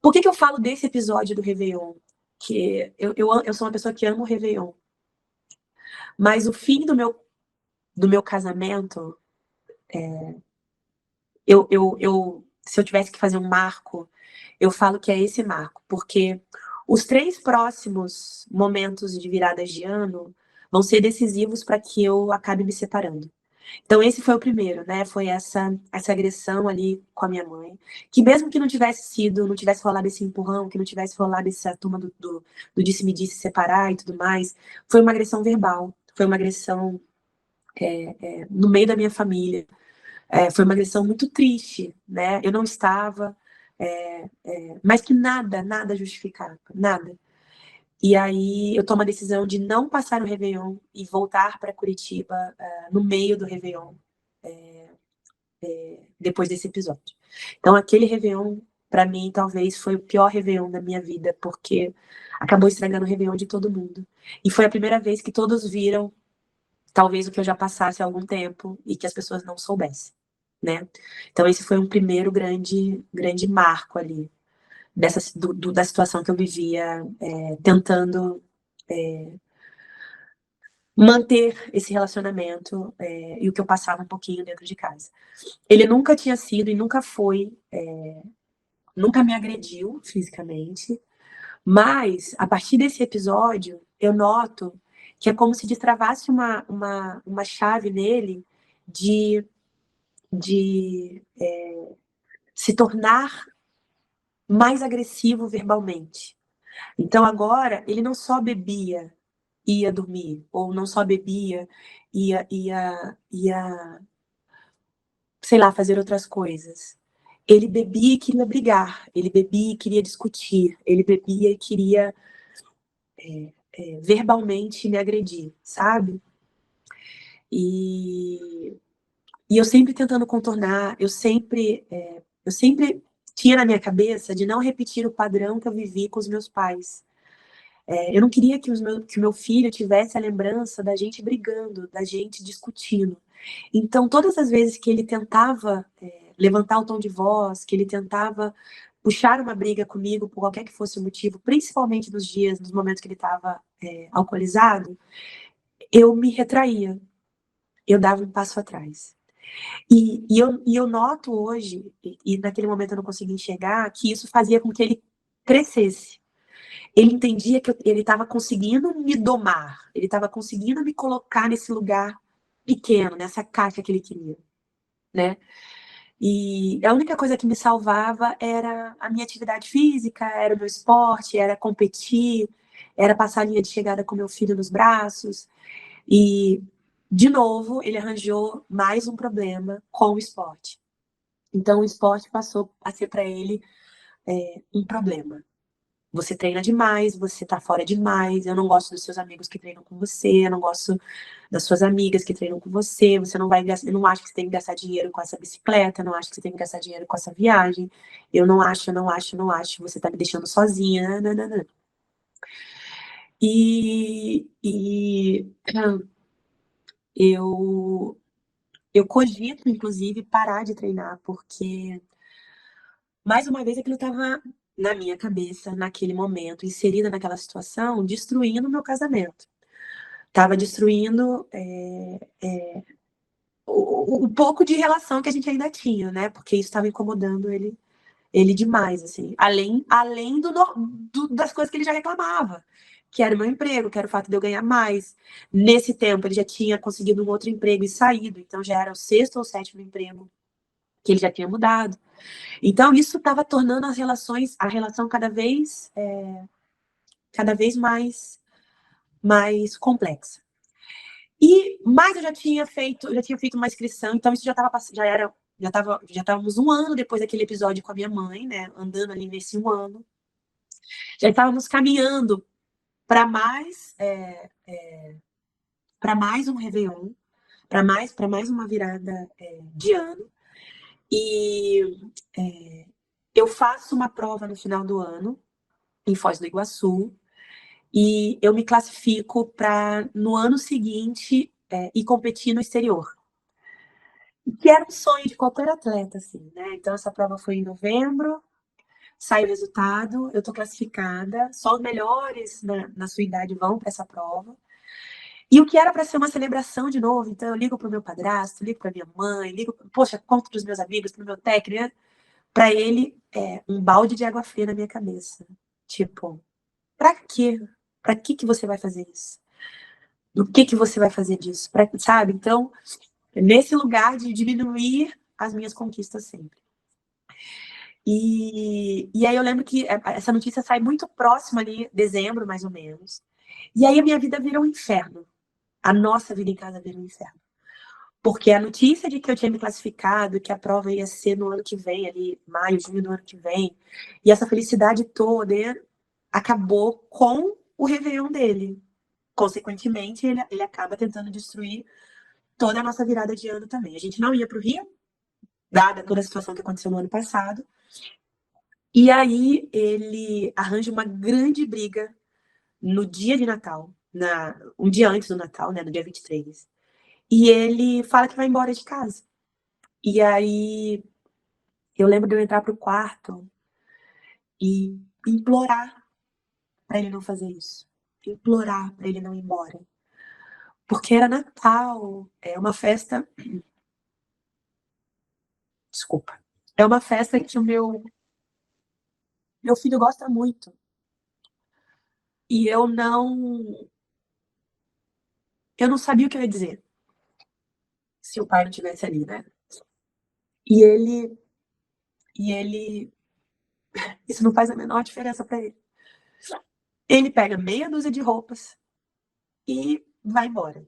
Por que que eu falo desse episódio do Réveillon? Que eu sou uma pessoa que ama o Réveillon, mas o fim do meu casamento, se eu tivesse que fazer um marco, eu falo que é esse marco, porque os 3 próximos momentos de viradas de ano vão ser decisivos para que eu acabe me separando. Então esse foi o primeiro, né, foi essa agressão ali com a minha mãe, que mesmo que não tivesse rolado esse empurrão, que não tivesse rolado essa turma do disse-me-disse, separar e tudo mais, foi uma agressão verbal, foi uma agressão, no meio da minha família. Foi uma agressão muito triste, né? Eu não estava, mas que nada justificava, nada. E aí eu tomo a decisão de não passar o Réveillon e voltar para Curitiba no meio do Réveillon, depois desse episódio. Então aquele Réveillon Para mim, talvez foi o pior Réveillon da minha vida, porque acabou estragando o Réveillon de todo mundo. E foi a primeira vez que todos viram, talvez, o que eu já passasse há algum tempo e que as pessoas não soubessem, né? Então, esse foi um primeiro grande marco ali, da situação que eu vivia, tentando manter esse relacionamento, e o que eu passava um pouquinho dentro de casa. Ele nunca tinha sido e nunca foi, nunca me agrediu fisicamente, mas a partir desse episódio eu noto que é como se destravasse uma chave nele de, de se tornar mais agressivo verbalmente. Então agora ele não só bebia e ia dormir, ou não só bebia e ia, sei lá, fazer outras coisas. Ele bebia e queria brigar, ele bebia e queria discutir, ele bebia e queria verbalmente me agredir, sabe? E, e eu sempre tentando contornar, eu sempre tinha na minha cabeça de não repetir o padrão que eu vivi com os meus pais. Eu não queria que o meu filho tivesse a lembrança da gente brigando, da gente discutindo. Então, todas as vezes que ele tentava levantar o tom de voz, que ele tentava puxar uma briga comigo por qualquer que fosse o motivo, principalmente nos momentos que ele estava alcoolizado, eu me retraía, eu dava um passo atrás. E eu noto hoje, e naquele momento eu não conseguia enxergar, que isso fazia com que ele crescesse. Ele entendia que ele estava conseguindo me domar, ele estava conseguindo me colocar nesse lugar pequeno, nessa caixa que ele queria, né? E a única coisa que me salvava era a minha atividade física, era o meu esporte, era competir, era passar a linha de chegada com meu filho nos braços. E, de novo, ele arranjou mais um problema com o esporte. Então, o esporte passou a ser para ele um problema. Você treina demais, você tá fora demais, eu não gosto dos seus amigos que treinam com você, eu não gosto das suas amigas que treinam com você, você não vai gastar, eu não acho que você tem que gastar dinheiro com essa bicicleta, eu não acho que você tem que gastar dinheiro com essa viagem, eu não acho, você tá me deixando sozinha, nananana. E eu, eu cogito, inclusive, parar de treinar, porque, mais uma vez, aquilo estava na minha cabeça, naquele momento, inserida naquela situação, destruindo o meu casamento. Estava destruindo o pouco de relação que a gente ainda tinha, né? Porque isso estava incomodando ele demais, assim. Além das coisas que ele já reclamava, que era o meu emprego, que era o fato de eu ganhar mais. Nesse tempo, ele já tinha conseguido um outro emprego e saído, então já era o sexto ou sétimo emprego que ele já tinha mudado. Então, isso estava tornando a relação cada vez mais complexa. Mas eu já tinha feito uma inscrição, então isso já estávamos um ano depois daquele episódio com a minha mãe, né? Andando ali nesse um ano. Já estávamos caminhando para mais um Réveillon, para mais uma virada de ano. E eu faço uma prova no final do ano, em Foz do Iguaçu, e eu me classifico para, no ano seguinte, ir competir no exterior. Que era um sonho de qualquer atleta, assim, né? Então, essa prova foi em novembro, sai o resultado, eu tô classificada, só os melhores na sua idade vão para essa prova. E o que era para ser uma celebração de novo, então eu ligo pro meu padrasto, ligo pra minha mãe, poxa, conto pros meus amigos, pro meu técnico, para ele um balde de água fria na minha cabeça. Tipo, pra quê? Pra que você vai fazer isso? O que você vai fazer disso? Sabe? Então, nesse lugar de diminuir as minhas conquistas sempre. E aí eu lembro que essa notícia sai muito próxima ali, dezembro, mais ou menos. E aí a minha vida vira um inferno. A nossa vida em casa vira um inferno. Porque a notícia de que eu tinha me classificado, que a prova ia ser no ano que vem, ali, maio, junho do ano que vem, e essa felicidade toda acabou com o Réveillon dele. Consequentemente, ele acaba tentando destruir toda a nossa virada de ano também. A gente não ia para o Rio, dada toda a situação que aconteceu no ano passado, E aí ele arranja uma grande briga no dia de Natal, um dia antes do Natal, né, no dia 23. E ele fala que vai embora de casa. E aí eu lembro de eu entrar pro quarto e implorar para ele não fazer isso. Implorar para ele não ir embora. Porque era Natal, é uma festa. Desculpa. É uma festa que o meu filho gosta muito. E eu não sabia o que eu ia dizer se o pai não tivesse ali, né? E ele, e ele, isso não faz a menor diferença para ele. Ele pega meia dúzia de roupas e vai embora.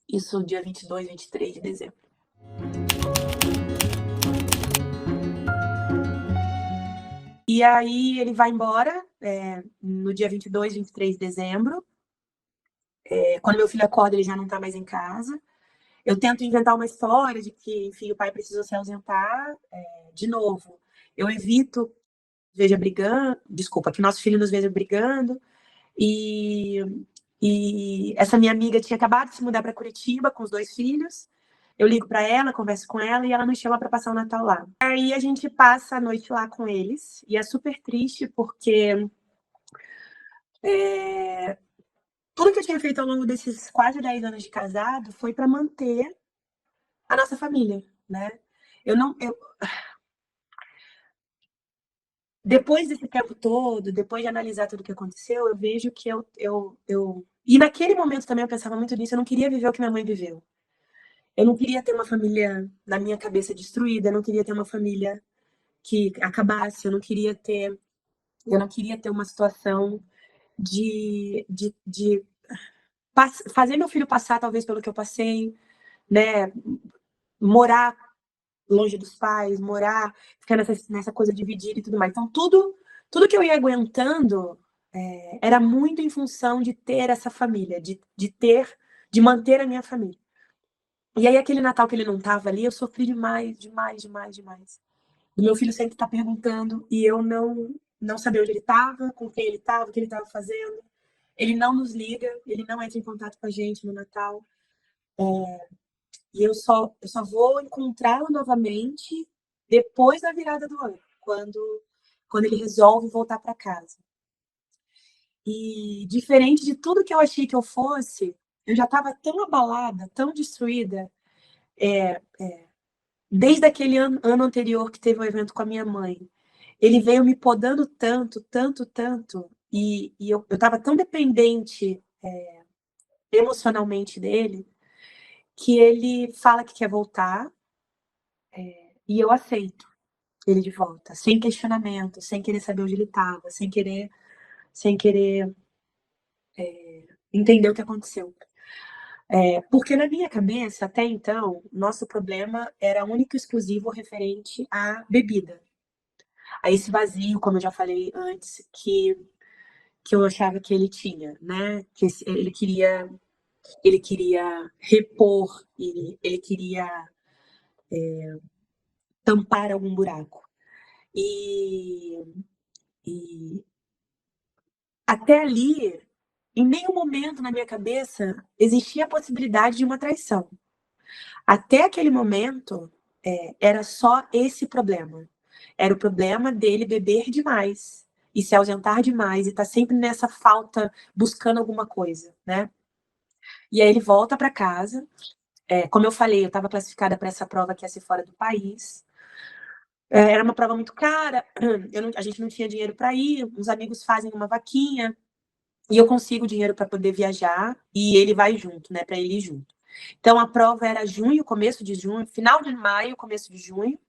Isso dia 22, 23 de dezembro. E aí ele vai embora no dia 22, 23 de dezembro. Quando meu filho acorda, ele já não tá mais em casa. Eu tento inventar uma história de que, enfim, o pai precisou se ausentar de novo. Eu evito veja brigando, desculpa, que nosso filho nos veja brigando. E, e essa minha amiga tinha acabado de se mudar para Curitiba com os 2 filhos. Eu ligo para ela, converso com ela e ela nos chama para passar o Natal lá. Aí a gente passa a noite lá com eles e é super triste porque tudo que eu tinha feito ao longo desses quase 10 anos de casado foi para manter a nossa família, né? Eu não, eu, Depois desse tempo todo, depois de analisar tudo o que aconteceu, eu vejo que e naquele momento também eu pensava muito nisso, eu não queria viver o que minha mãe viveu. Eu não queria ter uma família na minha cabeça destruída, eu não queria ter uma família que acabasse, eu não queria ter uma situação de fazer meu filho passar talvez pelo que eu passei, né? Morar longe dos pais, morar, ficar nessa coisa dividida e tudo mais. Então, tudo que eu ia aguentando era muito em função de ter essa família, de manter a minha família. E aí, aquele Natal que ele não estava ali, eu sofri demais, demais, demais, demais. O meu filho sempre está perguntando e eu não sabia onde ele estava, com quem ele estava, o que ele estava fazendo. Ele não nos liga, ele não entra em contato com a gente no Natal. E eu só vou encontrá-lo novamente depois da virada do ano, quando ele resolve voltar para casa. E diferente de tudo que eu achei que eu fosse, eu já estava tão abalada, tão destruída, desde aquele ano anterior que teve o evento com a minha mãe. Ele veio me podando tanto, tanto, tanto, e eu estava tão dependente emocionalmente dele, que ele fala que quer voltar, e eu aceito ele de volta, sem questionamento, sem querer saber onde ele estava, sem querer entender o que aconteceu. Porque na minha cabeça, até então, nosso problema era único e exclusivo referente à bebida. A esse vazio, como eu já falei antes, que eu achava que ele tinha, né? Que ele queria repor, ele queria tampar algum buraco. E, e até ali, em nenhum momento na minha cabeça existia a possibilidade de uma traição. Até aquele momento, era só esse problema. Era o problema dele beber demais e se ausentar demais e estar sempre nessa falta, buscando alguma coisa, né? E aí ele volta para casa. Como eu falei, eu estava classificada para essa prova que ia ser fora do país. Era uma prova muito cara, a gente não tinha dinheiro para ir. Os amigos fazem uma vaquinha e eu consigo dinheiro para poder viajar e ele vai junto, né? Para ele ir junto. Então a prova era junho, começo de junho, final de maio, começo de junho.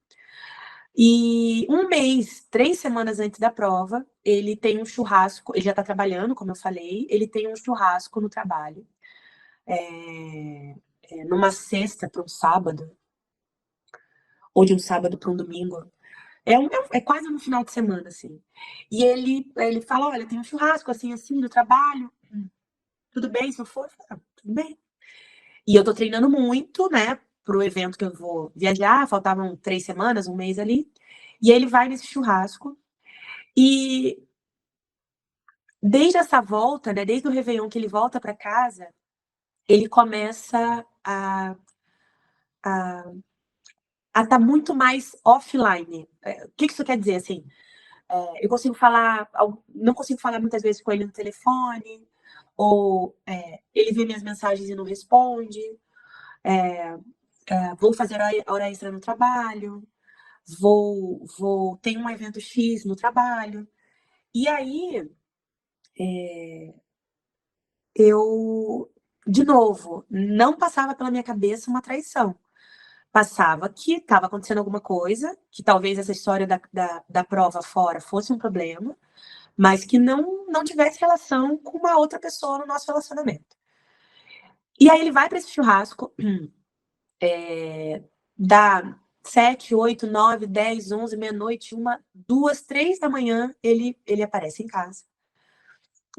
E um mês, 3 semanas antes da prova, ele tem um churrasco. Ele já está trabalhando, como eu falei. Ele tem um churrasco no trabalho, numa sexta para um sábado, ou de um sábado para um domingo. É quase no final de semana, assim. E ele fala: Olha, tem um churrasco assim, assim, no trabalho. Tudo bem se eu for? Tudo bem. E eu tô treinando muito, né, pro evento que eu vou viajar. Faltavam 3 semanas, um mês ali. E aí ele vai nesse churrasco. E desde essa volta, né, desde o réveillon que ele volta para casa, ele começa a estar muito mais offline. O que isso quer dizer, assim? Eu consigo falar, não consigo falar muitas vezes com ele no telefone, ou ele vê minhas mensagens e não responde. Vou fazer hora extra no trabalho, tem um evento X no trabalho. E aí, eu, de novo, não passava pela minha cabeça uma traição. Passava que estava acontecendo alguma coisa, que talvez essa história da prova fora fosse um problema, mas que não tivesse relação com uma outra pessoa no nosso relacionamento. E aí ele vai para esse churrasco, dá 7, 8, 9, 10, 11, meia-noite, 1, 2, 3 da manhã, ele aparece em casa.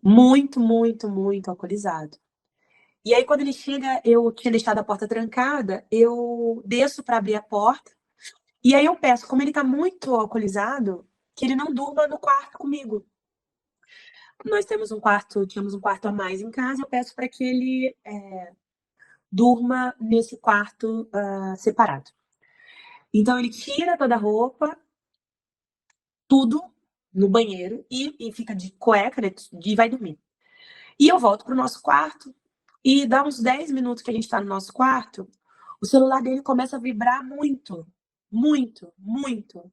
Muito, muito, muito alcoolizado. E aí, quando ele chega, eu tinha deixado a porta trancada, eu desço para abrir a porta, e aí eu peço, como ele tá muito alcoolizado, que ele não durma no quarto comigo. Nós tínhamos um quarto a mais em casa, eu peço para que ele durma nesse quarto separado. Então ele tira toda a roupa, tudo no banheiro e fica de cueca, né, e vai dormir. E eu volto pro nosso quarto e dá uns 10 minutos que a gente tá no nosso quarto, o celular dele começa a vibrar muito, muito, muito,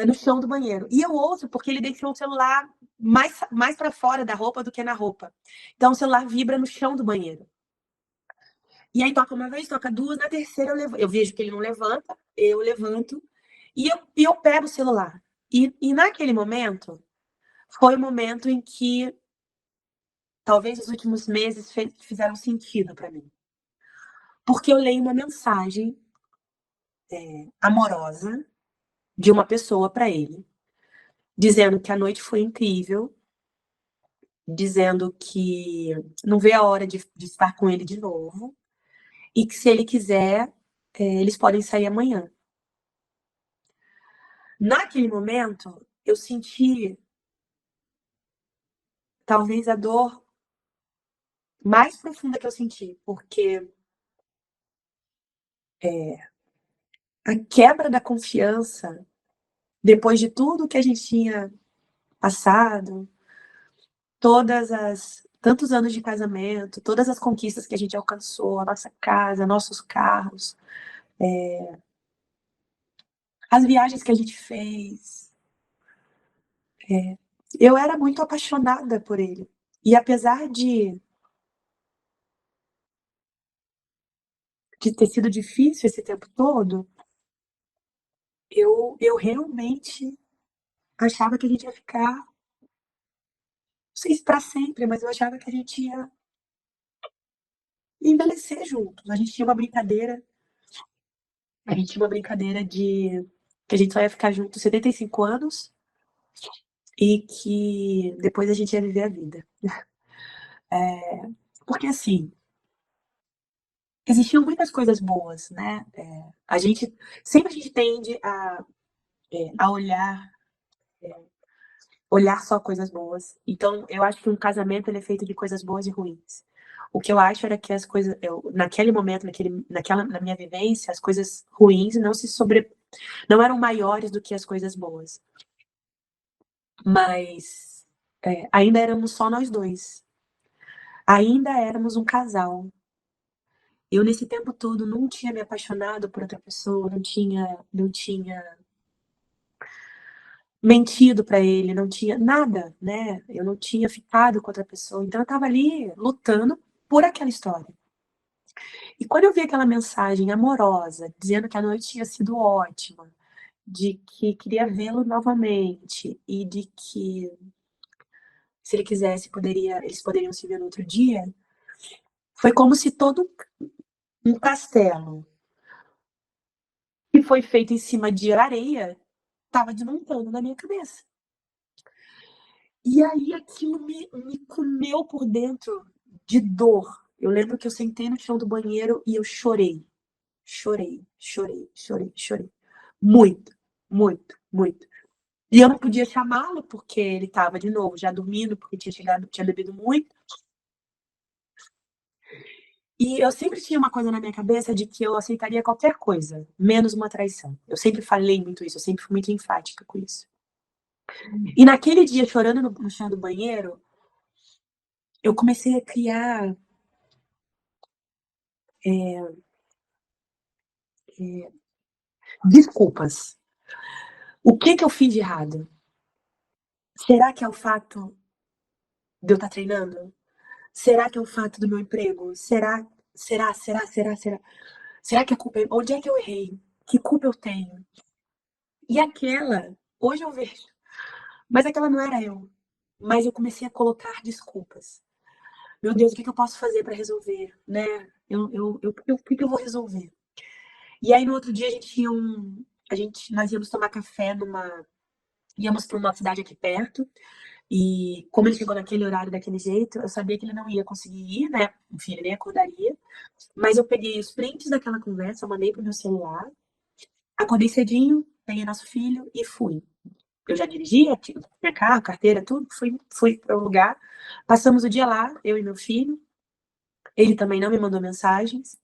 no chão do banheiro. E eu ouço porque ele deixou o celular mais para fora da roupa do que na roupa. Então o celular vibra no chão do banheiro. E aí toca uma vez, toca duas, na terceira eu vejo que ele não levanta, eu levanto e eu pego o celular. E naquele momento, foi o momento em que talvez os últimos meses fizeram sentido para mim. Porque eu leio uma mensagem amorosa de uma pessoa para ele, dizendo que a noite foi incrível, dizendo que não vê a hora de estar com ele de novo e que se ele quiser, eles podem sair amanhã. Naquele momento, eu senti talvez a dor mais profunda que eu senti, porque a quebra da confiança, depois de tudo que a gente tinha passado, tantos anos de casamento, todas as conquistas que a gente alcançou, a nossa casa, nossos carros, as viagens que a gente fez. Eu era muito apaixonada por ele. E apesar de ter sido difícil esse tempo todo, eu realmente achava que a gente ia ficar, não sei se para sempre, mas eu achava que a gente ia envelhecer juntos. A gente tinha uma brincadeira de que a gente só ia ficar junto 75 anos e que depois a gente ia viver a vida. Porque assim, existiam muitas coisas boas, né? A gente tende a olhar só coisas boas. Então, eu acho que um casamento ele é feito de coisas boas e ruins. O que eu acho era que as coisas, naquele momento, na minha vivência, as coisas ruins não eram maiores do que as coisas boas. Mas ainda éramos só nós dois. Ainda éramos um casal. Eu, nesse tempo todo, não tinha me apaixonado por outra pessoa, não tinha mentido pra ele, não tinha nada, né? Eu não tinha ficado com outra pessoa. Então eu estava ali lutando por aquela história. E quando eu vi aquela mensagem amorosa, dizendo que a noite tinha sido ótima, de que queria vê-lo novamente e de que, se ele quisesse, eles poderiam se ver no outro dia, foi como se todo um castelo que foi feito em cima de areia estava desmontando na minha cabeça. E aí aquilo me comeu por dentro de dor. Eu lembro que eu sentei no chão do banheiro e eu chorei. Chorei, chorei, chorei, chorei. Muito, muito, muito. E eu não podia chamá-lo, porque ele estava, de novo, já dormindo, porque tinha bebido muito. E eu sempre tinha uma coisa na minha cabeça de que eu aceitaria qualquer coisa, menos uma traição. Eu sempre falei muito isso, eu sempre fui muito enfática com isso. E naquele dia, chorando no chão do banheiro, eu comecei a criar desculpas. O que que eu fiz de errado? Será que é o fato de eu estar treinando? Será que é o fato do meu emprego? Será? Será que a culpa é... Onde é que eu errei? Que culpa eu tenho? E aquela, hoje eu vejo, mas aquela não era eu. Mas eu comecei a colocar desculpas. Meu Deus, o que que eu posso fazer para resolver, né? O que que eu vou resolver? E aí no outro dia a gente tinha nós íamos tomar café íamos para uma cidade aqui perto. E como ele chegou naquele horário, daquele jeito, eu sabia que ele não ia conseguir ir, né? Enfim, ele nem acordaria. Mas eu peguei os prints daquela conversa, mandei pro meu celular, acordei cedinho, peguei nosso filho e fui. Eu já dirigia, tinha minha carro, carteira, tudo, fui para o lugar. Passamos o dia lá, eu e meu filho. Ele também não me mandou mensagens.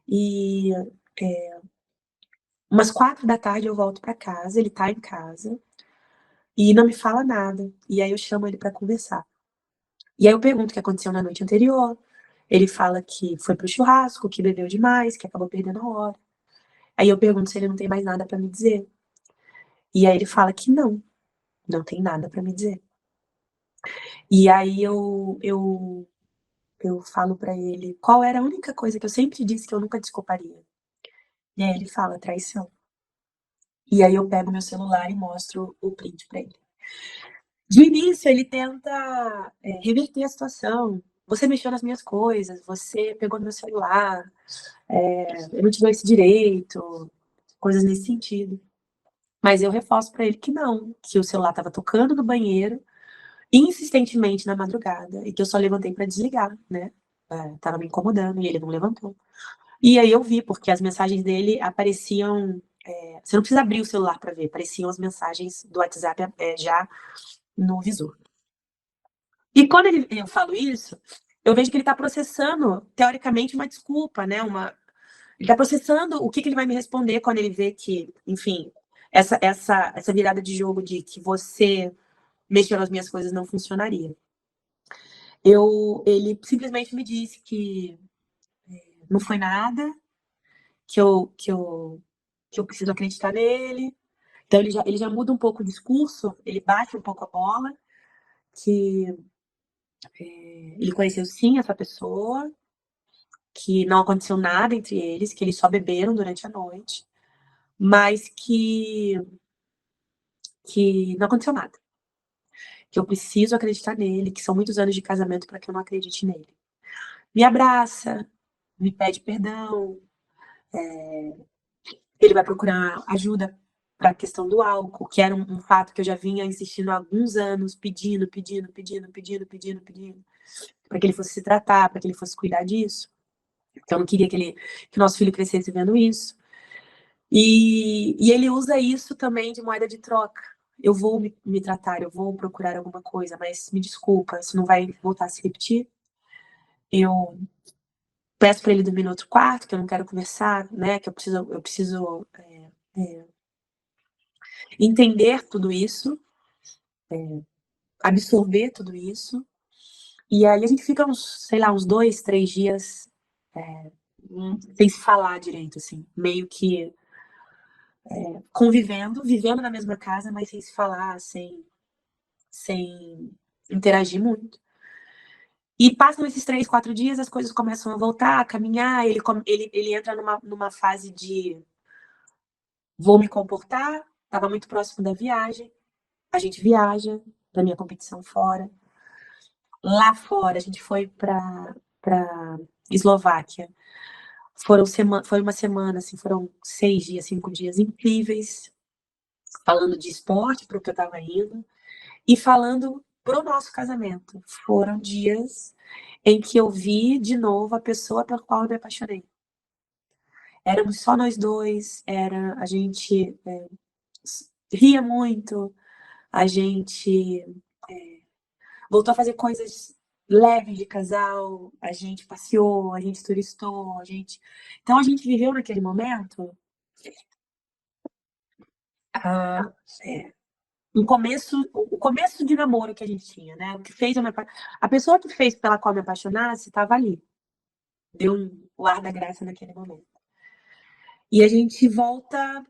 E umas 4 da tarde eu volto para casa, ele tá em casa e não me fala nada. E aí eu chamo ele para conversar. E aí eu pergunto o que aconteceu na noite anterior. Ele fala que foi pro churrasco, que bebeu demais, que acabou perdendo a hora. Aí eu pergunto se ele não tem mais nada para me dizer. E aí ele fala que não tem nada para me dizer. E aí eu falo para ele qual era a única coisa que eu sempre disse que eu nunca desculparia. E aí ele fala traição. E aí eu pego meu celular e mostro o print para ele. De início ele tenta reverter a situação. Você mexeu nas minhas coisas, você pegou no meu celular, eu não te dou esse direito, coisas nesse sentido. Mas eu reforço para ele que não, que o celular estava tocando no banheiro, insistentemente na madrugada, e que eu só levantei para desligar, né? Tava me incomodando e ele não levantou. E aí eu vi, porque as mensagens dele apareciam. Você não precisa abrir o celular para ver, apareciam as mensagens do WhatsApp já no visor. E quando eu falo isso, eu vejo que ele está processando, teoricamente, uma desculpa, né? Ele está processando o que ele vai me responder quando ele vê que, enfim, essa virada de jogo de que você mexeu nas minhas coisas não funcionaria. Ele simplesmente me disse que não foi nada, que eu preciso acreditar nele. Então ele já muda um pouco o discurso, ele bate um pouco a bola, que ele conheceu sim essa pessoa, que não aconteceu nada entre eles, que eles só beberam durante a noite, mas que não aconteceu nada. Que eu preciso acreditar nele, que são muitos anos de casamento para que eu não acredite nele. Me abraça, me pede perdão, ele vai procurar ajuda para a questão do álcool, que era um fato que eu já vinha insistindo há alguns anos, pedindo, para que ele fosse se tratar, para que ele fosse cuidar disso. Então eu não queria que nosso filho crescesse vendo isso. E ele usa isso também de moeda de troca. Eu vou me tratar, eu vou procurar alguma coisa, mas me desculpa, isso não vai voltar a se repetir. Eu peço para ele dormir no outro quarto, que eu não quero conversar, né? Que eu preciso entender tudo isso, absorver tudo isso. E aí a gente fica sei lá, uns 2, 3 dias sem se falar direito, assim, meio que convivendo, vivendo na mesma casa, mas sem se falar, sem interagir muito. E passam esses 3, 4 dias, as coisas começam a voltar, a caminhar, ele entra numa fase de vou me comportar, estava muito próximo da viagem, a gente viaja, da minha competição fora. Lá fora, a gente foi para Eslováquia. Foi uma semana, assim, foram 6 dias, 5 dias incríveis, falando de esporte, para o que eu estava indo, e falando pro nosso casamento. Foram dias em que eu vi de novo a pessoa pela qual eu me apaixonei. Éramos só nós dois, a gente ria muito, A gente voltou a fazer coisas leves de casal, a gente passeou, a gente turistou, a gente. Então a gente viveu naquele momento ah, é, o começo de namoro que a gente tinha, né? O que fez a pessoa que fez pela qual me apaixonasse estava ali. Deu o ar da graça naquele momento. E a gente volta,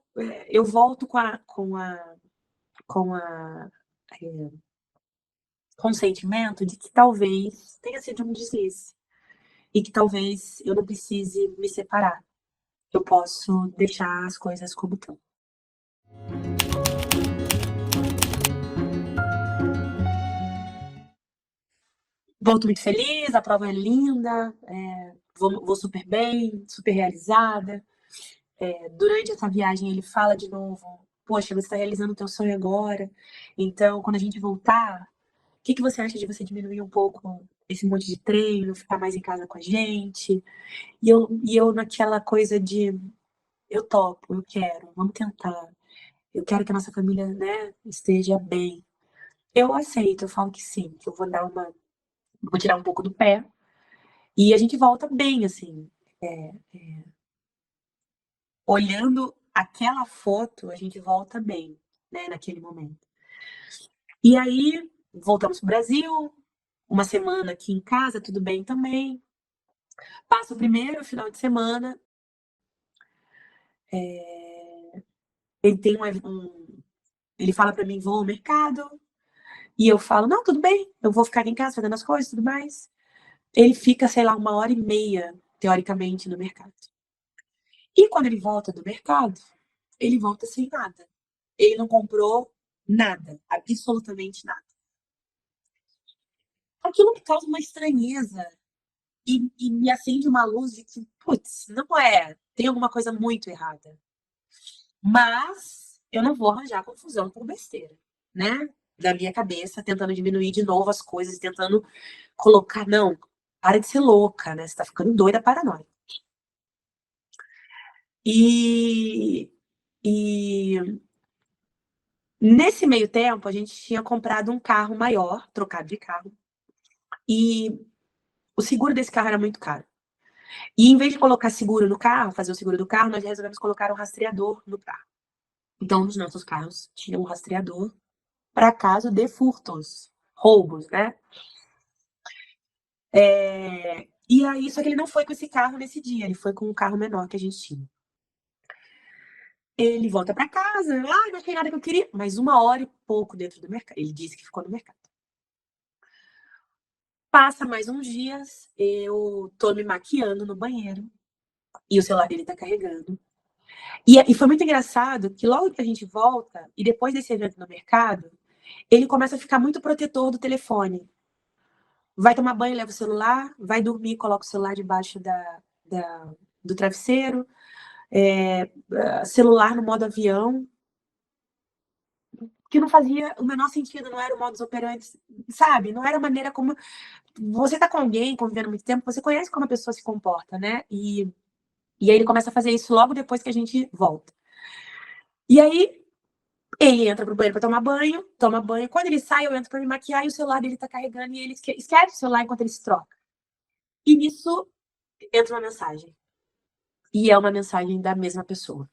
eu volto com é, com o sentimento de que talvez tenha sido um deslize e que talvez eu não precise me separar. Eu posso deixar as coisas como estão. Volto muito feliz, a prova é linda, vou super bem, super realizada. Durante essa viagem ele fala de novo, poxa, você está realizando o teu sonho agora, então quando a gente voltar, o que você acha de você diminuir um pouco esse monte de treino, ficar mais em casa com a gente? E eu naquela coisa de, eu topo, eu quero, vamos tentar. Eu quero que a nossa família, né, esteja bem. Eu aceito, eu falo que sim, que eu vou tirar um pouco do pé. E a gente volta bem, assim. Olhando aquela foto, a gente volta bem, né, naquele momento. E aí, voltamos pro Brasil, uma semana aqui em casa, tudo bem também. Passa o primeiro final de semana, ele tem ele fala pra mim, vou ao mercado, e eu falo, não, tudo bem, eu vou ficar aqui em casa fazendo as coisas, tudo mais. Ele fica, sei lá, 1h30, teoricamente, no mercado. E quando ele volta do mercado, ele volta sem nada. Ele não comprou nada, absolutamente nada. Aquilo me causa uma estranheza e me acende uma luz de que, putz, não é, tem alguma coisa muito errada. Mas eu não vou arranjar confusão por besteira, né? Da minha cabeça, tentando diminuir de novo as coisas, tentando colocar, não, para de ser louca, né? Você tá ficando doida, paranoia. E, e nesse meio tempo, a gente tinha comprado um carro maior, trocado de carro, e o seguro desse carro era muito caro. E em vez de colocar seguro no carro, fazer o seguro do carro, nós resolvemos colocar um rastreador no carro. Então, os nossos carros tinham um rastreador para caso de furtos, roubos, né? E aí, só que ele não foi com esse carro nesse dia, ele foi com um carro menor que a gente tinha. Ele volta para casa, não achei nada que eu queria, mas 1h e pouco dentro do mercado. Ele disse que ficou no mercado. Passa mais uns dias, eu tô me maquiando no banheiro e o celular dele tá carregando. E foi muito engraçado que logo que a gente volta, e depois desse evento no mercado, ele começa a ficar muito protetor do telefone. Vai tomar banho, leva o celular, vai dormir, coloca o celular debaixo do travesseiro, celular no modo avião, que não fazia o menor sentido, não era o modus operandi, sabe? Não era a maneira como. Você tá com alguém, convivendo muito tempo, você conhece como a pessoa se comporta, né? E aí ele começa a fazer isso logo depois que a gente volta. E aí ele entra pro banheiro pra tomar banho, toma banho. Quando ele sai, eu entro pra me maquiar e o celular dele tá carregando e ele esquece o celular enquanto ele se troca. E nisso entra uma mensagem. E é uma mensagem da mesma pessoa.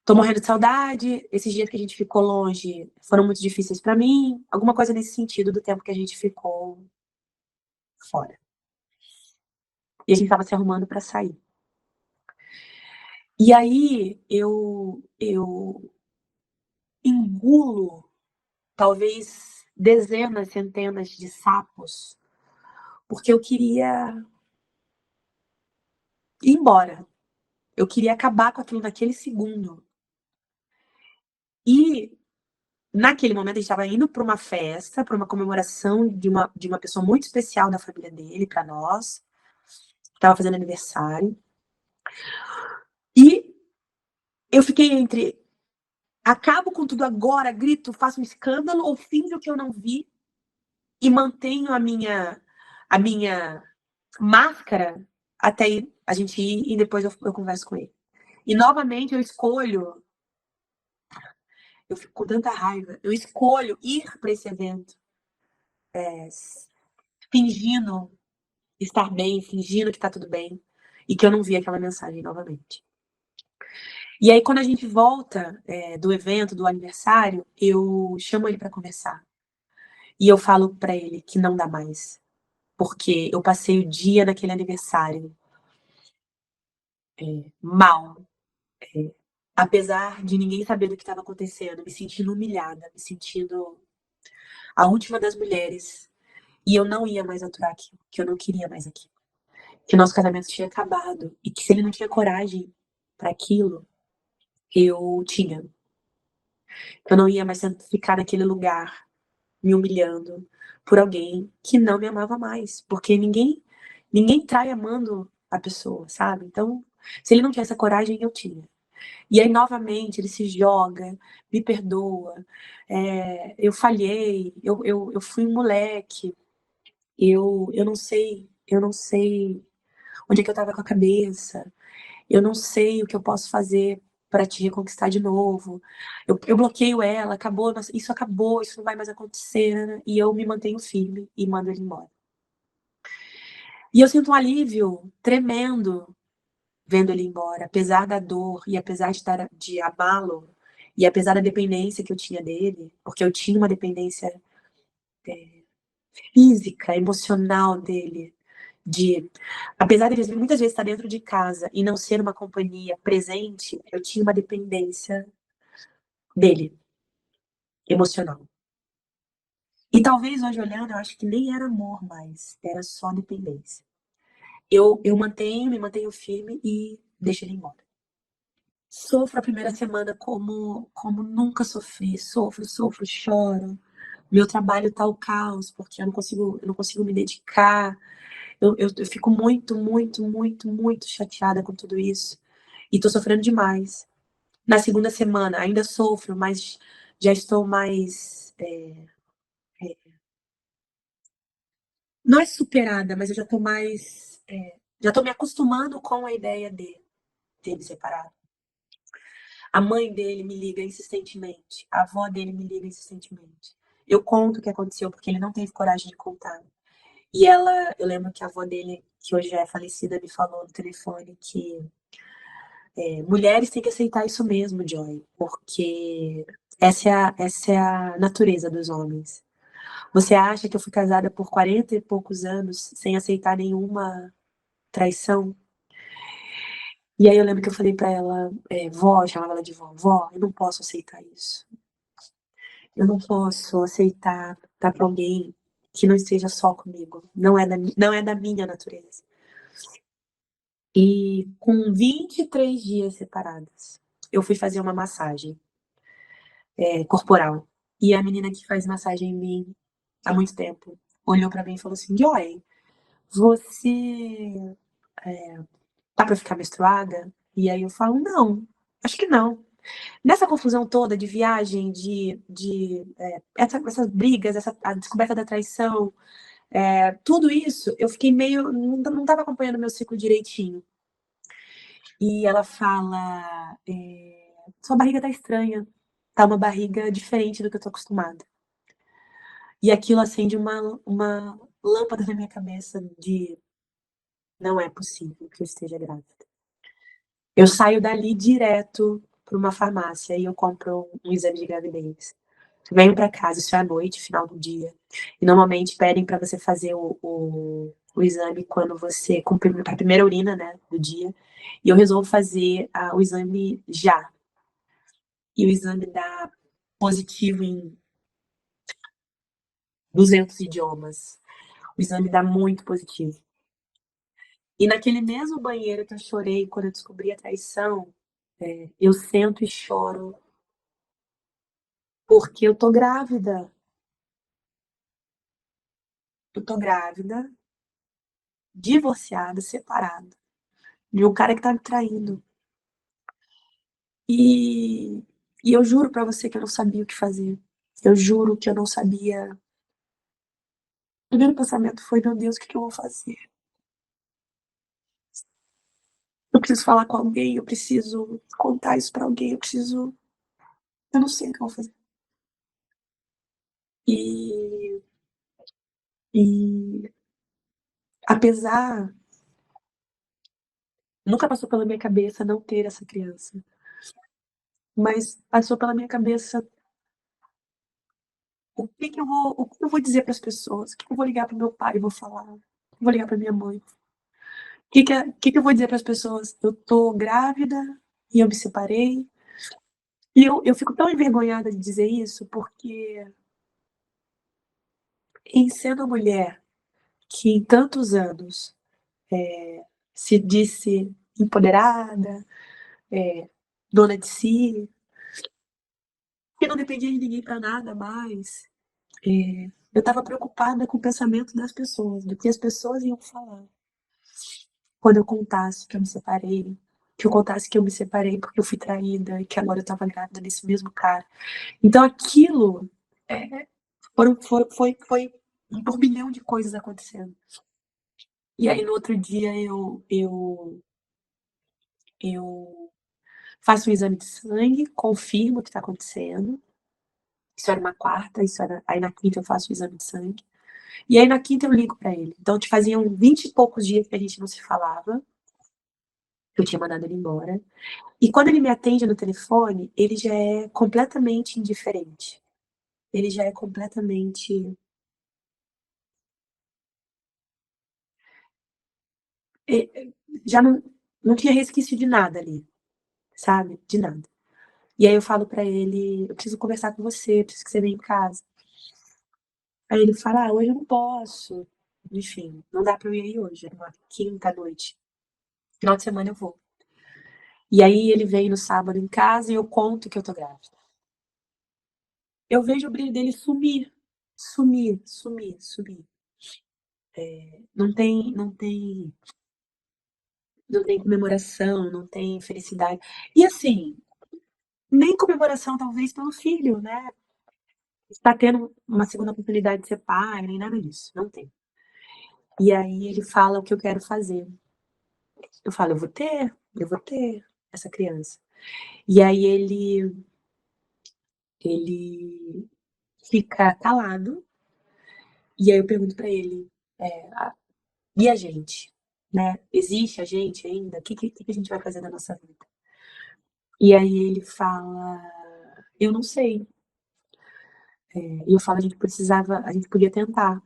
Tô morrendo de saudade, esses dias que a gente ficou longe foram muito difíceis pra mim. Alguma coisa nesse sentido do tempo que a gente ficou fora. E a gente tava se arrumando pra sair. E aí eu engulo talvez dezenas, centenas de sapos, porque eu queria ir embora. Eu queria acabar com aquilo naquele segundo. E naquele momento a gente estava indo para uma festa, para uma comemoração de uma pessoa muito especial da família dele, para nós. Estava fazendo aniversário. E eu fiquei entre acabo com tudo agora, grito, faço um escândalo ou finjo que eu não vi e mantenho a minha máscara até a gente ir e depois eu converso com ele. E novamente eu fico com tanta raiva, eu escolho ir para esse evento, fingindo estar bem, fingindo que tá tudo bem, e que eu não vi aquela mensagem novamente. E aí, quando a gente volta do evento, do aniversário, eu chamo ele para conversar. E eu falo para ele que não dá mais, porque eu passei o dia naquele aniversário mal, apesar de ninguém saber do que estava acontecendo, me sentindo humilhada, me sentindo a última das mulheres. E eu não ia mais aturar aquilo, que eu não queria mais aquilo. Que o nosso casamento tinha acabado. E que se ele não tinha coragem para aquilo, eu tinha. Eu não ia mais ficar naquele lugar, me humilhando por alguém que não me amava mais. Porque ninguém trai amando a pessoa, sabe? Então, se ele não tinha essa coragem, eu tinha. E aí, novamente, ele se joga, me perdoa, eu falhei, eu fui um moleque, eu não sei onde é que eu estava com a cabeça, eu não sei o que eu posso fazer para te reconquistar de novo. Eu bloqueio ela, acabou, isso acabou, isso não vai mais acontecer, né? E eu me mantenho firme e mando ele embora. E eu sinto um alívio tremendo vendo ele embora, apesar da dor e apesar de amá-lo, e apesar da dependência que eu tinha dele, porque eu tinha uma dependência física, emocional dele, de apesar de ele muitas vezes estar dentro de casa e não ser uma companhia presente, eu tinha uma dependência dele, emocional. E talvez hoje olhando, eu acho que nem era amor mais, era só dependência. Eu me mantenho firme e deixo ele embora. Sofro a primeira semana como nunca sofri. Sofro, choro. Meu trabalho tá o caos, porque eu não consigo me dedicar. Eu fico muito, muito, muito, muito chateada com tudo isso. E tô sofrendo demais. Na segunda semana ainda sofro, mas já estou mais. Não é superada, mas eu já tô mais. Já tô me acostumando com a ideia dele separado. A mãe dele me liga insistentemente. A avó dele me liga insistentemente. Eu conto o que aconteceu porque ele não teve coragem de contar. E eu lembro que a avó dele, que hoje já é falecida, me falou no telefone que mulheres têm que aceitar isso mesmo, Joy, porque essa é a natureza dos homens. Você acha que eu fui casada por 40 e poucos anos sem aceitar nenhuma traição? E aí eu lembro que eu falei pra ela, vó, eu chamava ela de vó, vó, eu não posso aceitar isso. Eu não posso aceitar estar com alguém que não esteja só comigo. Não é da minha natureza. E com 23 dias separadas, eu fui fazer uma massagem corporal. E a menina que faz massagem em mim há muito tempo olhou pra mim e falou assim: Joy, você tá pra ficar menstruada? E aí eu falo: não, acho que não. Nessa confusão toda de viagem, essas brigas, a descoberta da traição, tudo isso, eu fiquei meio. Não estava acompanhando meu ciclo direitinho. E ela fala: sua barriga tá estranha. Tá uma barriga diferente do que eu tô acostumada. E aquilo acende uma lâmpada na minha cabeça de não é possível que eu esteja grávida. Eu saio dali direto para uma farmácia e eu compro um exame de gravidez. Venho para casa, isso é à noite, final do dia. E normalmente pedem para você fazer o exame quando você cumprir a primeira urina, né, do dia. E eu resolvo fazer o exame já. E o exame dá positivo em 200 idiomas. O exame dá muito positivo. E naquele mesmo banheiro que eu chorei quando eu descobri a traição, eu sento e choro porque eu tô grávida. Eu tô grávida, divorciada, separada, de um cara que tá me traindo. E, e eu juro pra você que eu não sabia o que fazer. Eu juro que eu não sabia. O primeiro pensamento foi: meu Deus, o que que eu vou fazer? Eu preciso falar com alguém, eu preciso contar isso pra alguém, eu preciso. Eu não sei o que eu vou fazer. E, e apesar, nunca passou pela minha cabeça não ter essa criança, mas passou pela minha cabeça o que eu vou dizer para as pessoas, o que eu vou ligar para meu pai e vou falar, vou ligar para minha mãe. Que eu vou dizer para as pessoas? Eu tô grávida e eu me separei. E eu fico tão envergonhada de dizer isso, porque em sendo a mulher que em tantos anos se disse empoderada, dona de si, que não dependia de ninguém para nada mais, eu estava preocupada com o pensamento das pessoas, do que as pessoas iam falar quando eu contasse que eu me separei, que eu contasse que eu me separei porque eu fui traída e que agora eu estava grávida desse mesmo cara. Então aquilo é, foi um turbilhão de coisas acontecendo. E aí no outro dia eu faço um exame de sangue, confirmo o que está acontecendo. Isso era uma quarta, aí na quinta eu faço o exame de sangue. E aí na quinta eu ligo para ele. Então te faziam 20 e poucos dias que a gente não se falava. Eu tinha mandado ele embora. E quando ele me atende no telefone, ele já é completamente indiferente. Ele já é completamente. Já não tinha resquício de nada ali, sabe? De nada. E aí eu falo pra ele: eu preciso conversar com você, preciso que você venha em casa. Aí ele fala: ah, hoje eu não posso. Enfim, não dá pra eu ir aí hoje, era uma quinta à noite. Final de semana eu vou. E aí ele vem no sábado em casa e eu conto que eu tô grávida. Eu vejo o brilho dele sumir, sumir, sumir, sumir. Não tem comemoração, não tem felicidade. E assim, nem comemoração talvez pelo filho, né? Está tendo uma segunda oportunidade de ser pai, nem nada disso, não tem. E aí ele fala o que eu quero fazer. Eu falo, eu vou ter essa criança. E aí ele fica calado, e aí eu pergunto pra ele, e a gente? Né? Existe a gente ainda? O que a gente vai fazer da nossa vida? E aí ele fala, eu não sei. E eu falo, a gente podia tentar.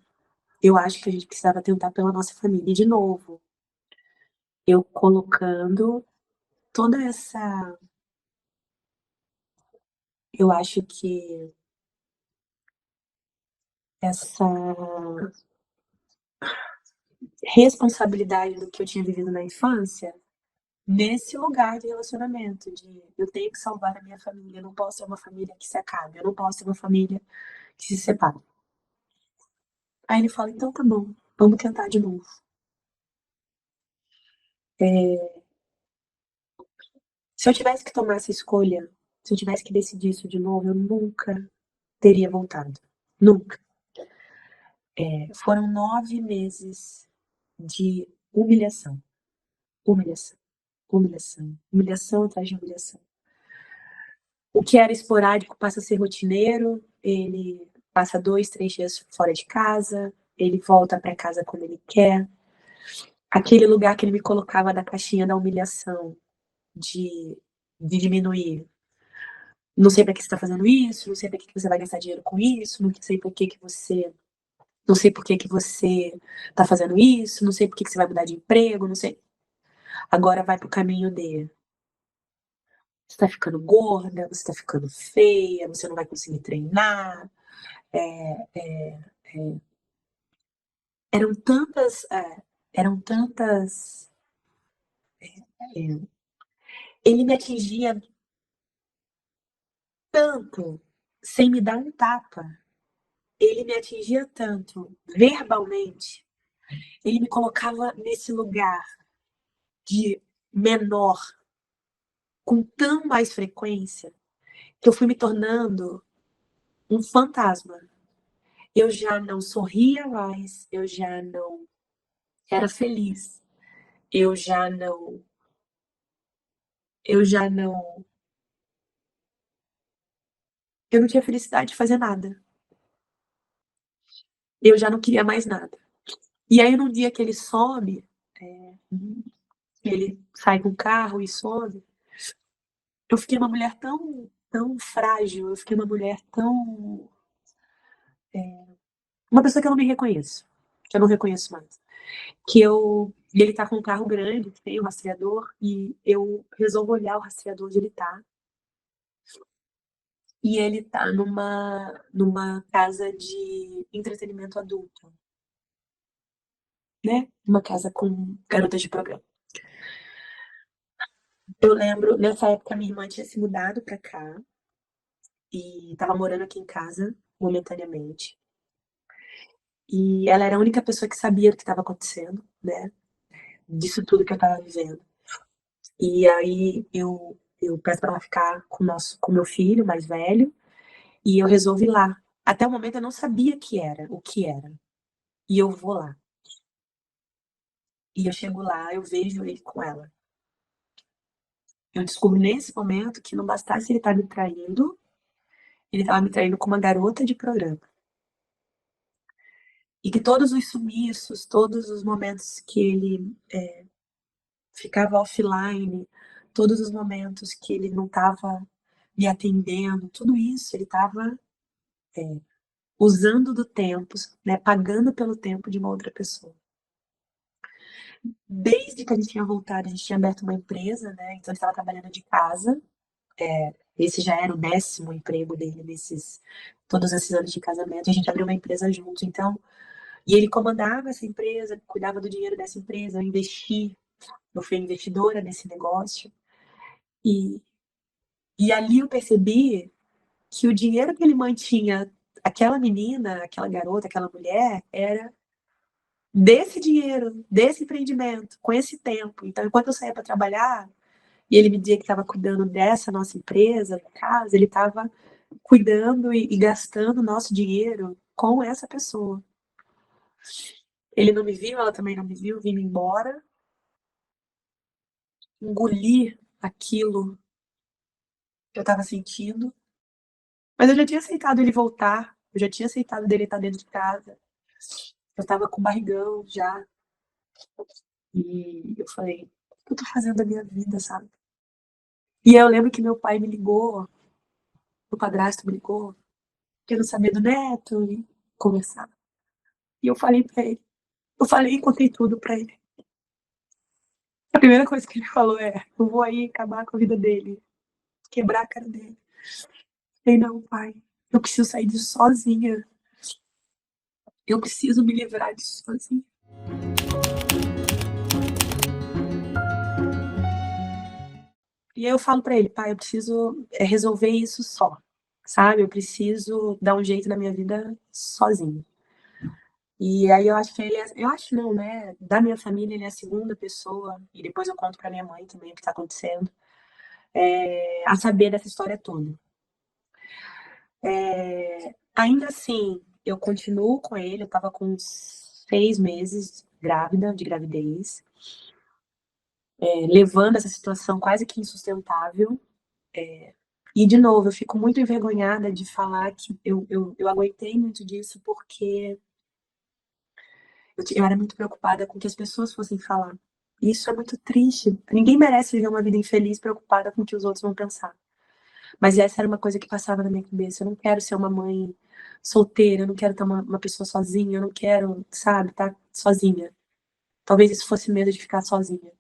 Eu acho que a gente precisava tentar pela nossa família. E de novo, eu colocando toda essa. Eu acho que essa responsabilidade do que eu tinha vivido na infância nesse lugar de relacionamento, de eu tenho que salvar a minha família, eu não posso ter uma família que se acabe, eu não posso ter uma família que se separe. Aí ele fala, então tá bom, vamos tentar de novo. Se eu tivesse que tomar essa escolha, se eu tivesse que decidir isso de novo, eu nunca teria voltado. Nunca. Foram 9 meses de humilhação, humilhação, humilhação, humilhação atrás de humilhação. O que era esporádico passa a ser rotineiro, ele passa 2, 3 dias fora de casa, ele volta para casa quando ele quer. Aquele lugar que ele me colocava na caixinha da humilhação, de, de diminuir. Não sei para que você está fazendo isso, não sei para que você vai gastar dinheiro com isso, não sei por que você. Não sei por que você está fazendo isso, não sei por que você vai mudar de emprego, não sei. Agora vai pro caminho de você tá ficando gorda, você tá ficando feia, você não vai conseguir treinar. Eram tantas, eram tantas. Ele me atingia tanto sem me dar um tapa. Ele me atingia tanto verbalmente. Ele me colocava nesse lugar de menor com tão mais frequência que eu fui me tornando um fantasma. Eu já não sorria mais, eu já não era feliz, eu já não, eu já não eu não tinha felicidade de fazer nada. Eu já não queria mais nada. E aí, num dia que ele some, ele sai com o carro e some, eu fiquei uma mulher tão frágil, eu fiquei uma mulher tão. Uma pessoa que eu não me reconheço, que eu não reconheço mais. Que eu. E ele tá com um carro grande, que tem um rastreador, e eu resolvo olhar o rastreador onde ele tá. E ele tá numa casa de entretenimento adulto, né? Uma casa com garotas de programa. Eu lembro, nessa época, minha irmã tinha se mudado pra cá e tava morando aqui em casa, momentaneamente. E ela era a única pessoa que sabia do que estava acontecendo, né? Disso tudo que eu tava vivendo. E aí eu peço pra ela ficar com meu filho mais velho e eu resolvo ir lá. Até o momento eu não sabia o que era. E eu vou lá. E eu chego lá, eu vejo ele com ela. Eu descubro nesse momento que não bastasse ele estar me traindo, ele estava me traindo com uma garota de programa. E que todos os sumiços, todos os momentos que ele ficava offline, todos os momentos que ele não estava me atendendo, tudo isso ele estava usando do tempo, né, pagando pelo tempo de uma outra pessoa. Desde que a gente tinha voltado, a gente tinha aberto uma empresa, né? Então ele estava trabalhando de casa. Esse já era o 10º emprego dele nesses todos esses anos de casamento. A gente abriu uma empresa juntos, então, e ele comandava essa empresa, cuidava do dinheiro dessa empresa, eu fui investidora nesse negócio. E, e ali eu percebi que o dinheiro que ele mantinha aquela menina, aquela garota, aquela mulher, era desse dinheiro, desse empreendimento, com esse tempo. Então, enquanto eu saía para trabalhar, e ele me dizia que estava cuidando dessa nossa empresa, da casa, ele estava cuidando e gastando nosso dinheiro com essa pessoa. Ele não me viu, ela também não me viu, vim embora, engoli aquilo que eu estava sentindo, mas eu já tinha aceitado ele voltar, eu já tinha aceitado dele estar dentro de casa, eu estava com barrigão já, e eu falei, o que eu tô fazendo da minha vida, sabe? E aí eu lembro que meu pai me ligou, meu padrasto me ligou, querendo saber do neto e conversar. E eu falei pra ele, eu falei e contei tudo pra ele. A primeira coisa que ele falou é, eu vou aí acabar com a vida dele, quebrar a cara dele. Eu falei, não, pai, eu preciso sair disso sozinha. Eu preciso me livrar disso sozinha. E aí eu falo pra ele, pai, eu preciso resolver isso só, sabe? Eu preciso dar um jeito na minha vida sozinho. E aí eu acho que eu acho não, né? Da minha família ele é a segunda pessoa, e depois eu conto pra minha mãe também o que tá acontecendo, a saber dessa história toda. Ainda assim, eu continuo com ele, eu tava com 6 meses grávida, de gravidez, levando essa situação quase que insustentável. E, de novo, eu fico muito envergonhada de falar que eu aguentei muito disso porque eu era muito preocupada com o que as pessoas fossem falar. E isso é muito triste. Ninguém merece viver uma vida infeliz preocupada com o que os outros vão pensar. Mas essa era uma coisa que passava na minha cabeça. Eu não quero ser uma mãe solteira, eu não quero estar uma pessoa sozinha, eu não quero, sabe, estar sozinha. Talvez isso fosse medo de ficar sozinha.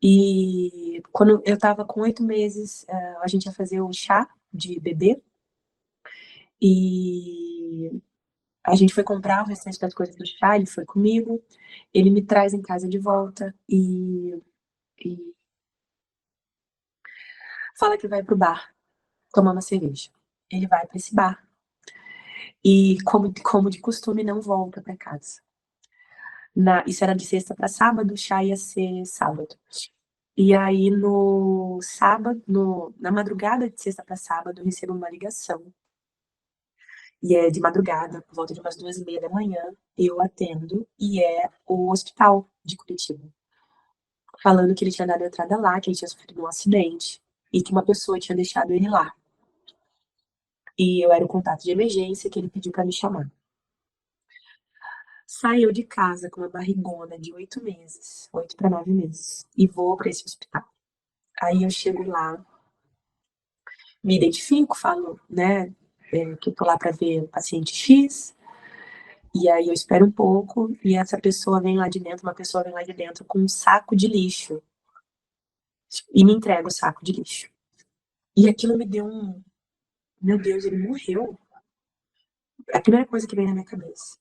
E quando eu tava com 8 meses, a gente ia fazer o chá de bebê. E a gente foi comprar o restante das coisas do chá, ele foi comigo. Ele me traz em casa de volta e fala que vai pro bar tomar uma cerveja. Ele vai para esse bar. E, como de costume, não volta para casa. Isso era de sexta para sábado, o chá ia ser sábado. E aí, no sábado, na madrugada de sexta para sábado, eu recebo uma ligação. E é de madrugada, por volta de umas 2h30 da manhã, eu atendo e é o hospital de Curitiba. Falando que ele tinha dado entrada lá, que ele tinha sofrido um acidente e que uma pessoa tinha deixado ele lá. E eu era o contato de emergência que ele pediu para me chamar. Saiu de casa com uma barrigona de 8 meses, 8 para 9 meses, e vou para esse hospital. Aí eu chego lá, me identifico, falo, né, que eu tô lá para ver o paciente X, e aí eu espero um pouco, e essa pessoa vem lá de dentro, uma pessoa vem lá de dentro com um saco de lixo, e me entrega o saco de lixo. E aquilo me deu um, meu Deus, ele morreu? É a primeira coisa que veio na minha cabeça.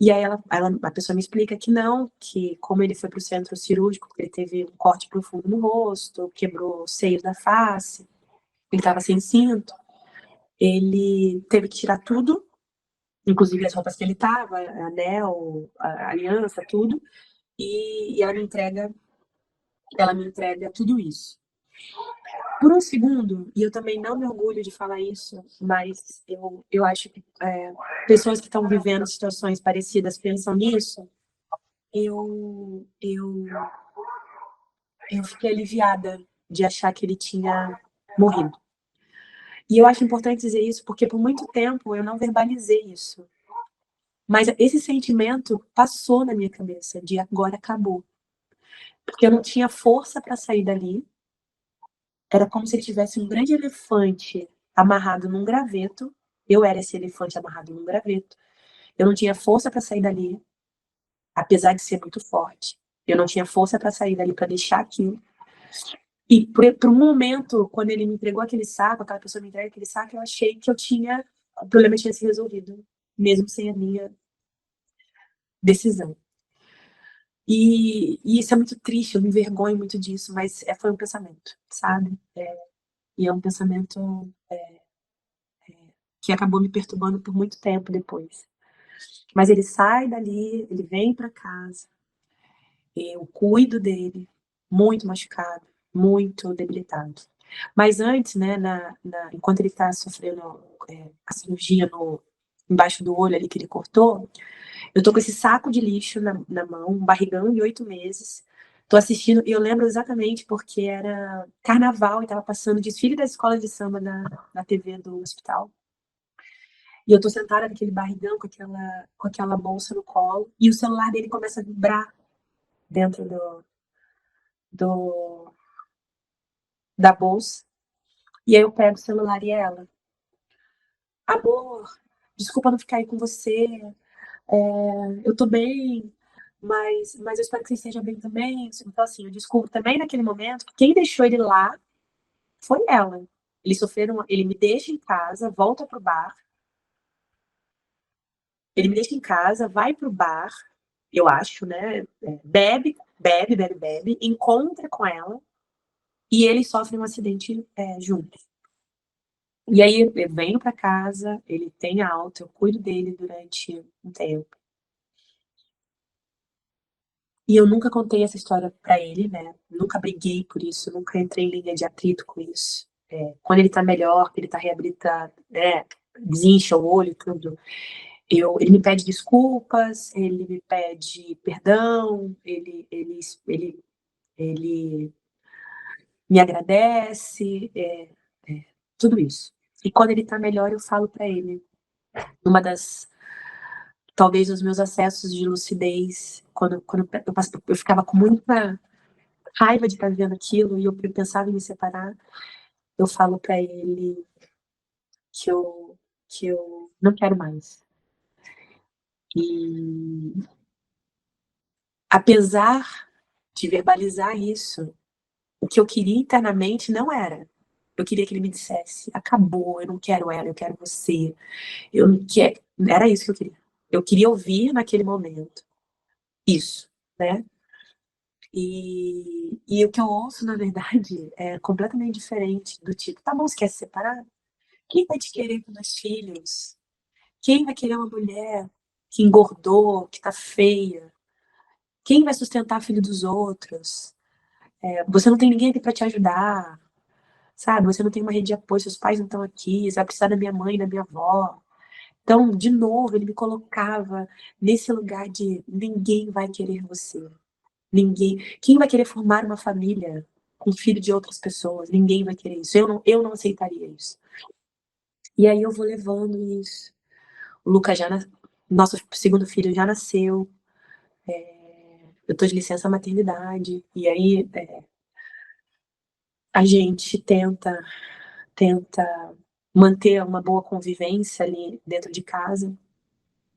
E aí a pessoa me explica que não, que como ele foi para o centro cirúrgico, ele teve um corte profundo no rosto, quebrou os seios da face, ele estava sem cinto, ele teve que tirar tudo, inclusive as roupas que ele estava, anel, a aliança, tudo, e ela me entrega tudo isso. Por um segundo, e eu também não me orgulho de falar isso, mas eu acho que pessoas que estão vivendo situações parecidas pensam nisso, eu, eu, eu fiquei aliviada de achar que ele tinha morrido. E eu acho importante dizer isso porque por muito tempo eu não verbalizei isso. Mas esse sentimento passou na minha cabeça de agora acabou. Porque eu não tinha força para sair dali. Era como se ele tivesse um grande elefante amarrado num graveto. Eu era esse elefante amarrado num graveto. Eu não tinha força para sair dali, apesar de ser muito forte. Eu não tinha força para sair dali, para deixar aquilo. E por um momento, quando ele me entregou aquele saco, aquela pessoa me entrega aquele saco, eu achei que o problema tinha se resolvido, mesmo sem a minha decisão. E isso é muito triste, eu me envergonho muito disso, mas foi um pensamento, sabe? E é um pensamento que acabou me perturbando por muito tempo depois. Mas ele sai dali, ele vem para casa, eu cuido dele, muito machucado, muito debilitado. Mas antes, né, enquanto ele está sofrendo a cirurgia embaixo do olho ali que ele cortou, eu tô com esse saco de lixo na mão, um barrigão de 8 meses. Tô assistindo, e eu lembro exatamente porque era carnaval e tava passando desfile da escola de samba na TV do hospital. E eu tô sentada naquele barrigão com aquela bolsa no colo, e o celular dele começa a vibrar dentro do, da bolsa. E aí eu pego o celular e ela, amor, desculpa não ficar aí com você, eu tô bem, mas eu espero que você esteja bem também. Então, assim, eu desculpo também naquele momento, quem deixou ele lá foi ela. Eles sofreram, ele me deixa em casa, volta pro bar, ele me deixa em casa, vai pro bar, eu acho, né? Bebe, bebe, bebe, bebe, encontra com ela e eles sofrem um acidente juntos. E aí eu venho pra casa, ele tem alta, eu cuido dele durante um tempo. E eu nunca contei essa história pra ele, né? Nunca briguei por isso, nunca entrei em linha de atrito com isso. Quando ele tá melhor, que ele tá reabilitado, né? Desincha o olho e tudo. Ele me pede desculpas, ele me pede perdão, ele me agradece, tudo isso. E quando ele tá melhor, eu falo pra ele. Uma das, talvez, os meus acessos de lucidez, quando eu ficava com muita raiva de estar vendo aquilo e eu pensava em me separar, eu falo pra ele que eu não quero mais. E apesar de verbalizar isso, o que eu queria internamente não era. Eu queria que ele me dissesse: acabou, eu não quero ela, eu quero você. Eu não quero. Era isso que eu queria. Eu queria ouvir naquele momento isso, né? E o que eu ouço, na verdade, é completamente diferente. Do tipo, tá bom, você quer se separar? Quem vai te querer com 2 filhos? Quem vai querer uma mulher que engordou, que tá feia? Quem vai sustentar filho dos outros? Você não tem ninguém aqui para te ajudar, sabe? Você não tem uma rede de apoio, seus pais não estão aqui, você vai precisar da minha mãe, da minha avó. Então, de novo, ele me colocava nesse lugar de ninguém vai querer você. Ninguém. Quem vai querer formar uma família com filho de outras pessoas? Ninguém vai querer isso. Eu não aceitaria isso. E aí eu vou levando isso. O Lucas nosso segundo filho já nasceu. Eu tô de licença maternidade. E aí a gente tenta manter uma boa convivência ali dentro de casa.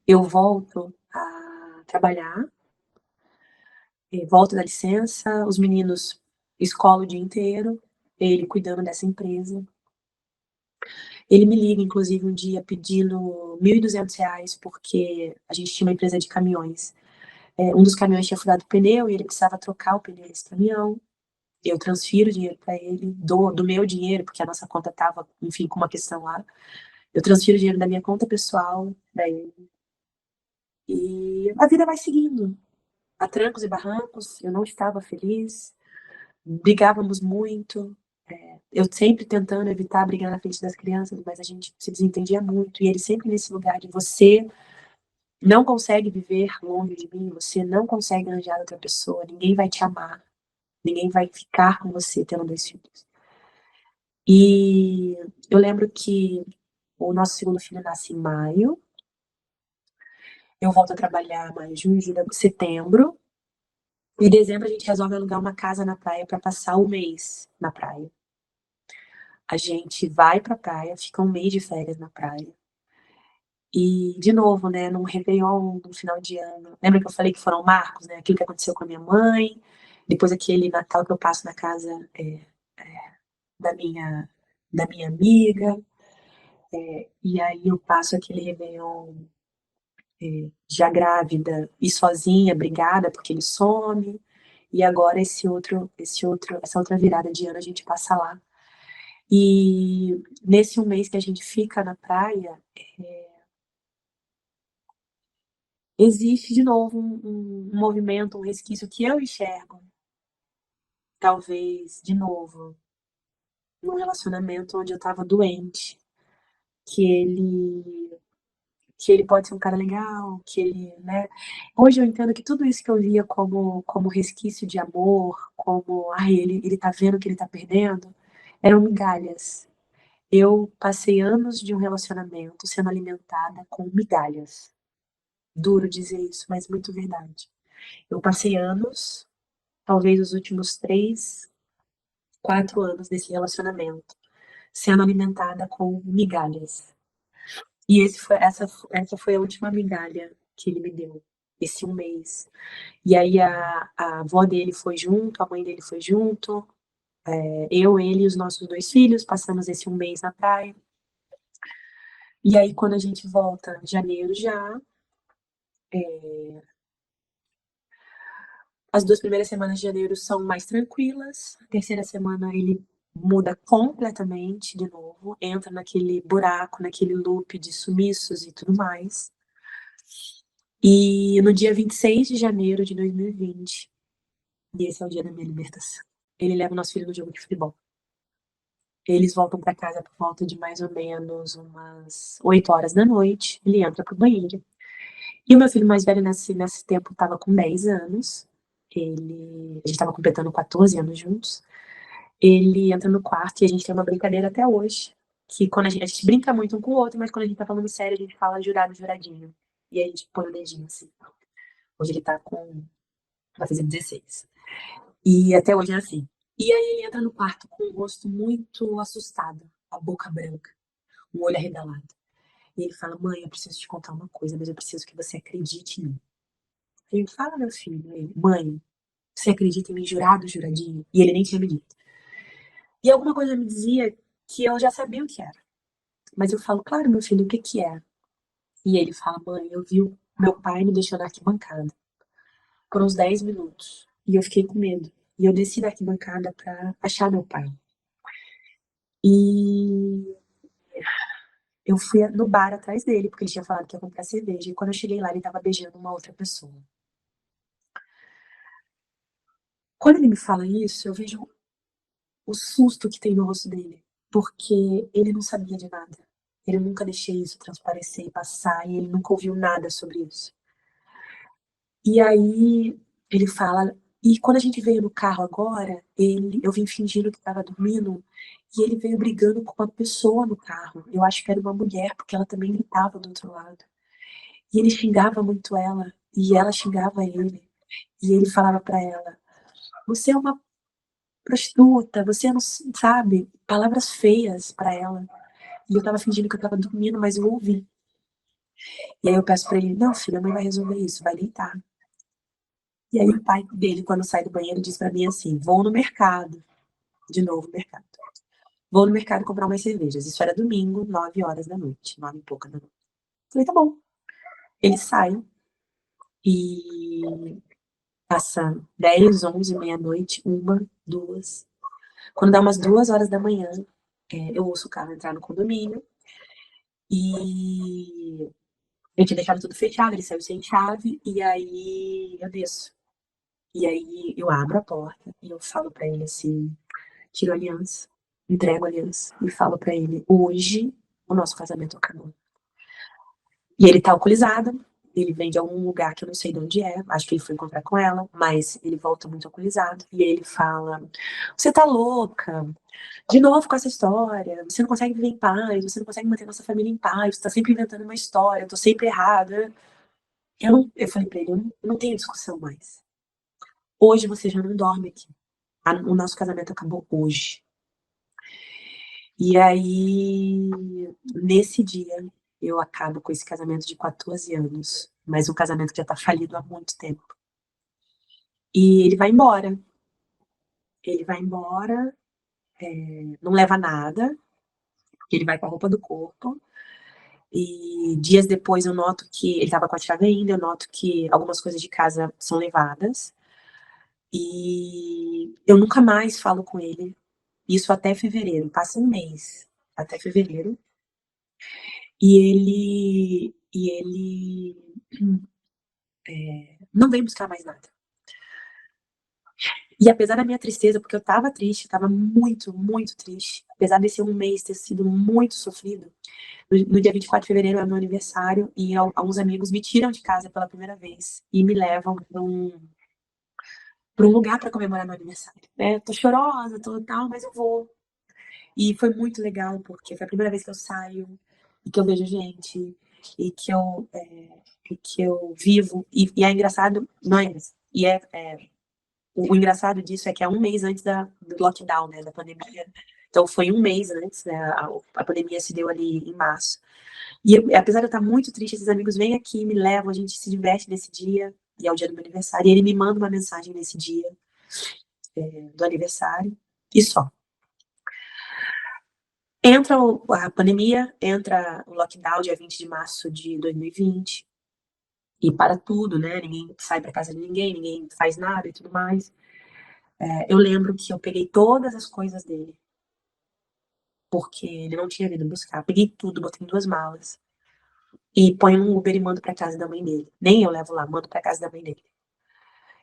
Eu volto a trabalhar, volto da licença, os meninos escola o dia inteiro, ele cuidando dessa empresa. Ele me liga, inclusive, um dia pedindo R$ 1.200 porque a gente tinha uma empresa de caminhões. Um dos caminhões tinha furado o pneu e ele precisava trocar o pneu desse caminhão. Eu transfiro o dinheiro para ele, do meu dinheiro, porque a nossa conta estava, enfim, com uma questão lá. Eu transfiro o dinheiro da minha conta pessoal para ele. E a vida vai seguindo. A trancos e barrancos, eu não estava feliz, brigávamos muito. Eu sempre tentando evitar brigar na frente das crianças, mas a gente se desentendia muito. E ele sempre nesse lugar de você não consegue viver longe de mim, você não consegue arranjar outra pessoa, ninguém vai te amar, ninguém vai ficar com você tendo 2 filhos. E eu lembro que o nosso segundo filho nasce em maio, eu volto a trabalhar mais junho, julho, setembro. Em dezembro a gente resolve alugar uma casa na praia para passar o mês na praia. A gente vai pra praia, fica um mês de férias na praia. E, de novo, né, num Réveillon, num final de ano. Lembra que eu falei que foram marcos, né? Aquilo que aconteceu com a minha mãe, depois aquele Natal que eu passo na casa da minha, da minha amiga, e aí eu passo aquele Réveillon já grávida e sozinha, brigada, porque ele some. E agora essa outra virada de ano a gente passa lá. E nesse um mês que a gente fica na praia, existe de novo um movimento, um resquício que eu enxergo, talvez, de novo, num relacionamento onde eu estava doente, que ele que ele pode ser um cara legal, que ele, né? Hoje eu entendo que tudo isso que eu via como resquício de amor, como, ai, ele tá vendo que ele tá perdendo, eram migalhas. Eu passei anos de um relacionamento sendo alimentada com migalhas. Duro dizer isso, mas muito verdade. Eu passei anos, talvez os últimos 3, 4 anos desse relacionamento, sendo alimentada com migalhas. E essa foi a última migalha que ele me deu, esse um mês. E aí a avó dele foi junto, a mãe dele foi junto, eu, ele e os nossos 2 filhos, passamos esse um mês na praia. E aí quando a gente volta em janeiro já, as 2 primeiras semanas de janeiro são mais tranquilas. A terceira semana ele muda completamente de novo, entra naquele buraco, naquele loop de sumiços e tudo mais. E no dia 26 de janeiro de 2020, e esse é o dia da minha libertação, ele leva o nosso filho no jogo de futebol. Eles voltam para casa por volta de mais ou menos umas 8 horas da noite. Ele entra pro banheiro. E o meu filho mais velho nesse tempo estava com 10 anos. A gente estava completando 14 anos juntos. Ele entra no quarto e a gente tem uma brincadeira até hoje. Que quando a gente brinca muito um com o outro, mas quando a gente tá falando sério, a gente fala jurado, juradinho. E aí a gente põe o dedinho assim. Hoje ele tá com. Vai fazer 16. E até hoje é assim. E aí ele entra no quarto com o rosto muito assustado, a boca branca, um olho arregalado. E ele fala: Mãe, eu preciso te contar uma coisa, mas eu preciso que você acredite em mim. Ele fala, meu filho, ele, mãe, você acredita em mim jurado, juradinho? E ele nem tinha me dito. E alguma coisa me dizia que eu já sabia o que era. Mas eu falo, claro, meu filho, o que que é? E ele fala, mãe, eu vi o meu pai me deixou na arquibancada por uns 10 minutos. E eu fiquei com medo. E eu desci da arquibancada pra achar meu pai. E eu fui no bar atrás dele, porque ele tinha falado que ia comprar cerveja. E quando eu cheguei lá, ele tava beijando uma outra pessoa. Quando ele me fala isso, eu vejo o susto que tem no rosto dele, porque ele não sabia de nada. Ele nunca deixei isso transparecer e passar, e ele nunca ouviu nada sobre isso. E aí ele fala, e quando a gente veio no carro agora, eu vim fingindo que estava dormindo, E ele veio brigando com uma pessoa no carro. Eu acho que era uma mulher, porque ela também gritava do outro lado. E ele xingava muito ela, e ela xingava ele. E ele falava pra ela: "Você é uma prostituta, você não sabe", palavras feias pra ela. E eu tava fingindo que eu tava dormindo, mas eu ouvi. E aí eu peço pra ele: "Não, filha, a mãe vai resolver isso, vai deitar". E aí o pai dele, quando sai do banheiro, diz pra mim assim: "Vou no mercado", de novo no mercado. "Vou no mercado comprar umas cervejas". Isso era domingo, 9 horas da noite, 9 e pouca da noite. Falei: "Tá bom". Ele sai e passa 10, 11, meia-noite, 1, 2. Quando dá umas 2 horas da manhã, eu ouço o carro entrar no condomínio e eu tinha deixado tudo fechado, ele saiu sem chave, e aí eu desço. E aí eu abro a porta e eu falo pra ele assim, tiro a aliança, entrego a aliança e falo pra ele: "Hoje o nosso casamento acabou". E ele tá alcoolizado, ele vem de algum lugar que eu não sei de onde é, acho que ele foi encontrar com ela, mas ele volta muito alcoolizado. E aí ele fala: "Você tá louca? De novo com essa história, você não consegue viver em paz, você não consegue manter nossa família em paz, você tá sempre inventando uma história, eu tô sempre errada". Eu falei pra ele: "Eu não tenho discussão mais. Hoje você já não dorme aqui. O nosso casamento acabou hoje". E aí, nesse dia, eu acabo com esse casamento de 14 anos, mas um casamento que já tá falido há muito tempo. E ele vai embora. Ele vai embora, não leva nada, ele vai com a roupa do corpo. E dias depois eu noto que ele estava com a chave ainda, eu noto que algumas coisas de casa são levadas. E eu nunca mais falo com ele. Isso até fevereiro, passa um mês até fevereiro. E ele não vem buscar mais nada. E apesar da minha tristeza, porque eu estava triste, estava muito, muito triste, apesar desse um mês ter sido muito sofrido, no dia 24 de fevereiro é meu aniversário e alguns amigos me tiram de casa pela primeira vez e me levam para um lugar para comemorar meu aniversário. Né? Tô chorosa, tô tal, mas eu vou. E foi muito legal, porque foi a primeira vez que eu saio e que eu vejo gente e que eu vivo. E é engraçado, não é? O engraçado disso é que é um mês antes do lockdown, né, da pandemia. Então foi um mês antes, né? A pandemia se deu ali em março. E apesar de eu estar muito triste, esses amigos vêm aqui, me levam, a gente se diverte nesse dia, e é o dia do meu aniversário, e ele me manda uma mensagem nesse dia do aniversário, e só. Entra a pandemia, entra o lockdown dia 20 de março de 2020, e para tudo, né? Ninguém sai para casa de ninguém, ninguém faz nada e tudo mais. Eu lembro que eu peguei todas as coisas dele, porque ele não tinha vindo buscar. Peguei tudo, botei em 2 malas, e ponho um Uber e mando para casa da mãe dele. Nem eu levo lá, mando para casa da mãe dele.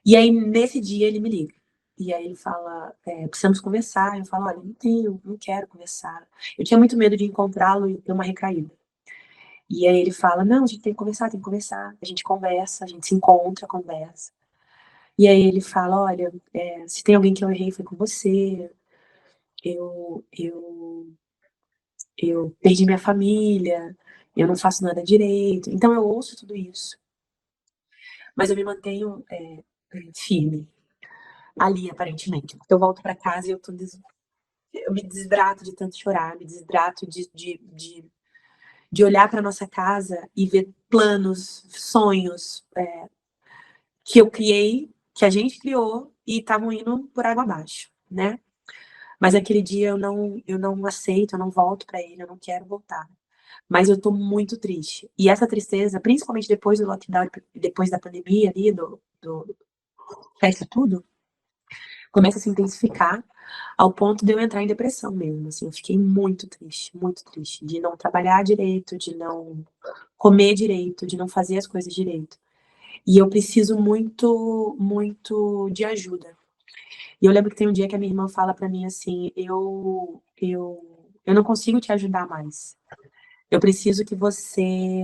E aí, nesse dia, ele me liga. E aí ele fala, precisamos conversar. Eu falo, olha, não tenho, não quero conversar. Eu tinha muito medo de encontrá-lo e ter uma recaída. E aí ele fala, não, a gente tem que conversar, tem que conversar. A gente conversa, a gente se encontra, conversa. E aí ele fala, olha, se tem alguém que eu errei foi com você. Eu, eu, eu perdi minha família. Eu não faço nada direito. Então eu ouço tudo isso. Mas eu me mantenho firme ali, aparentemente. Eu volto para casa e eu me desidrato de tanto chorar, me desidrato de olhar para nossa casa e ver planos, sonhos que eu criei, que a gente criou e estavam indo por água abaixo, né? Mas aquele dia eu não aceito, eu não volto para ele, eu não quero voltar. Mas eu tô muito triste. E essa tristeza, principalmente depois do lockdown, depois da pandemia ali, do fecha tudo, começa a se intensificar ao ponto de eu entrar em depressão mesmo, assim, eu fiquei muito triste, de não trabalhar direito, de não comer direito, de não fazer as coisas direito. E eu preciso muito, muito de ajuda. E eu lembro que tem um dia que a minha irmã fala pra mim assim: eu não consigo te ajudar mais. Eu preciso que você,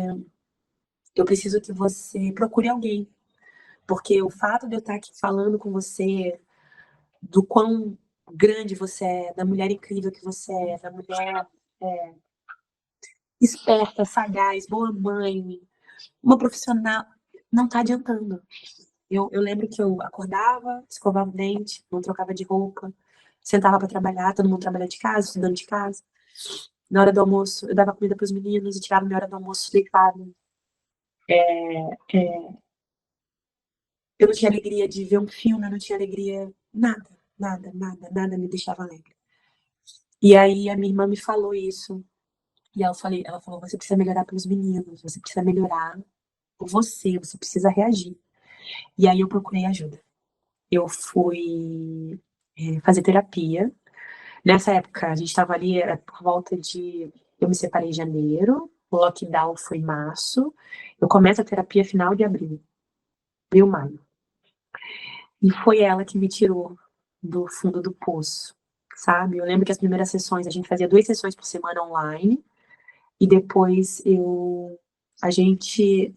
eu preciso que você procure alguém, porque o fato de eu estar aqui falando com você do quão grande você é, da mulher incrível que você é, da mulher esperta, sagaz, boa mãe, uma profissional, não tá adiantando. Eu lembro que eu acordava, escovava o dente, não trocava de roupa, sentava para trabalhar, todo mundo trabalhando de casa, estudando de casa. Na hora do almoço, eu dava comida para os meninos e tirava minha hora do almoço deitada. Eu não tinha alegria de ver um filme, eu não tinha alegria, nada, nada, nada, nada me deixava alegre. E aí a minha irmã me falou isso. E ela falou, você precisa melhorar pelos meninos, você precisa melhorar por você, você precisa reagir. E aí eu procurei ajuda. Eu fui fazer terapia. Nessa época, a gente estava ali, era por volta de. Eu me separei em janeiro, o lockdown foi em março. Eu começo a terapia final de abril, abril, maio. E foi ela que me tirou do fundo do poço, sabe? Eu lembro que as primeiras sessões, a gente fazia 2 sessões por semana online, e depois a gente,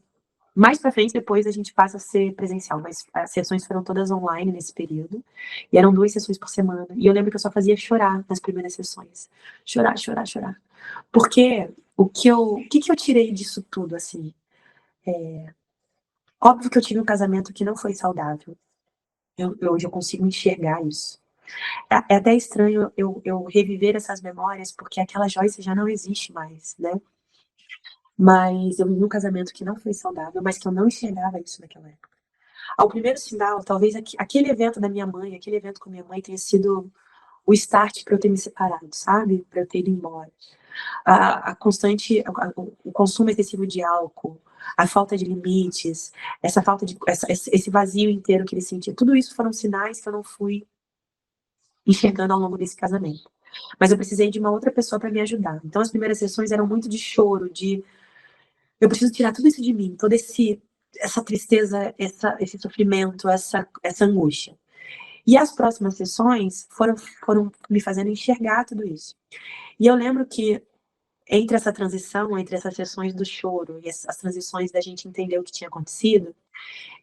mais pra frente, depois a gente passa a ser presencial, mas as sessões foram todas online nesse período, e eram 2 sessões por semana. E eu lembro que eu só fazia chorar nas primeiras sessões. Chorar, chorar, chorar. Porque o que eu tirei disso tudo, assim? Óbvio que eu tive um casamento que não foi saudável. Hoje eu consigo enxergar isso. É até estranho eu reviver essas memórias, porque aquela Joyce já não existe mais, né? Mas eu vivi um casamento que não foi saudável, mas que eu não enxergava isso naquela época. Ao primeiro sinal, talvez aquele evento da minha mãe, aquele evento com minha mãe tenha sido o start para eu ter me separado, sabe? Para eu ter ido embora. A constante, o consumo excessivo de álcool, a falta de limites, essa falta de, esse vazio inteiro que ele sentia, tudo isso foram sinais que eu não fui enxergando ao longo desse casamento. Mas eu precisei de uma outra pessoa para me ajudar. Então as primeiras sessões eram muito de choro, de eu preciso tirar tudo isso de mim, toda essa tristeza, esse sofrimento, essa angústia. E as próximas sessões foram me fazendo enxergar tudo isso. E eu lembro que entre essa transição, entre essas sessões do choro e as transições da gente entender o que tinha acontecido,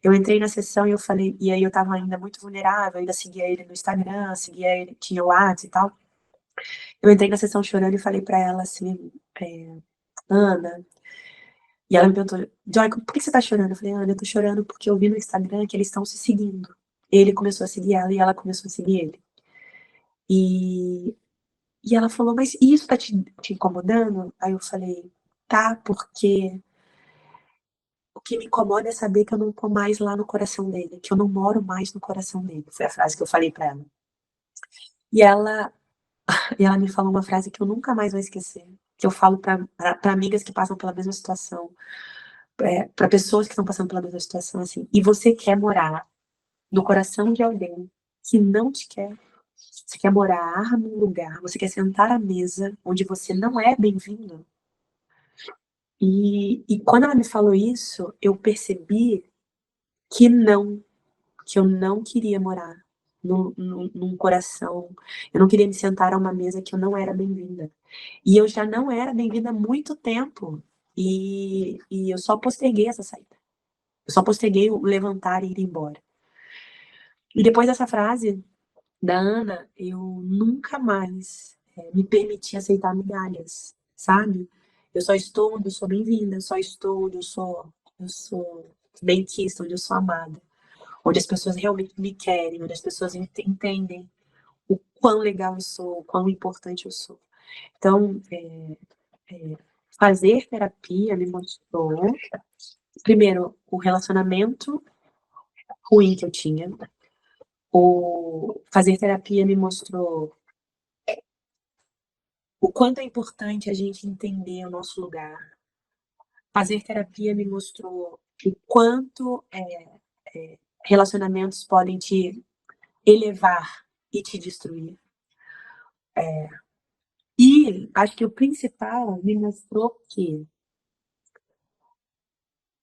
eu entrei na sessão e eu falei, e aí eu tava ainda muito vulnerável, ainda seguia ele no Instagram, seguia ele, tinha o WhatsApp e tal. Eu entrei na sessão chorando e falei pra ela assim, Ana, e ela me perguntou, Joy, por que você tá chorando? Eu falei, Ana, eu tô chorando porque eu vi no Instagram que eles estão se seguindo. Ele começou a seguir ela e ela começou a seguir ele. E, e ela falou, mas isso tá te incomodando? Aí eu falei, tá, porque o que me incomoda é saber que eu não tô mais lá no coração dele, que eu não moro mais no coração dele. Foi a frase que eu falei pra ela. E ela, e ela me falou uma frase que eu nunca mais vou esquecer, que eu falo pra amigas que passam pela mesma situação, para pessoas que estão passando pela mesma situação, assim. E você quer morar no coração de alguém que não te quer? Você quer morar num lugar, você quer sentar à mesa onde você não é bem-vindo? E quando ela me falou isso, eu percebi que não, que eu não queria morar num coração, eu não queria me sentar a uma mesa que eu não era bem-vinda. E eu já não era bem-vinda há muito tempo, e eu só posterguei essa saída. Eu só posterguei o levantar e ir embora. E depois dessa frase da Ana, eu nunca mais me permiti aceitar migalhas, sabe? Eu só estou onde eu sou bem-vinda, eu só estou onde eu sou bem-quista, onde eu sou amada, onde as pessoas realmente me querem, onde as pessoas entendem o quão legal eu sou, o quão importante eu sou. Então, fazer terapia me mostrou, primeiro, o relacionamento ruim que eu tinha. O fazer terapia me mostrou o quanto é importante a gente entender o nosso lugar. Fazer terapia me mostrou o quanto relacionamentos podem te elevar e te destruir. E acho que o principal me mostrou que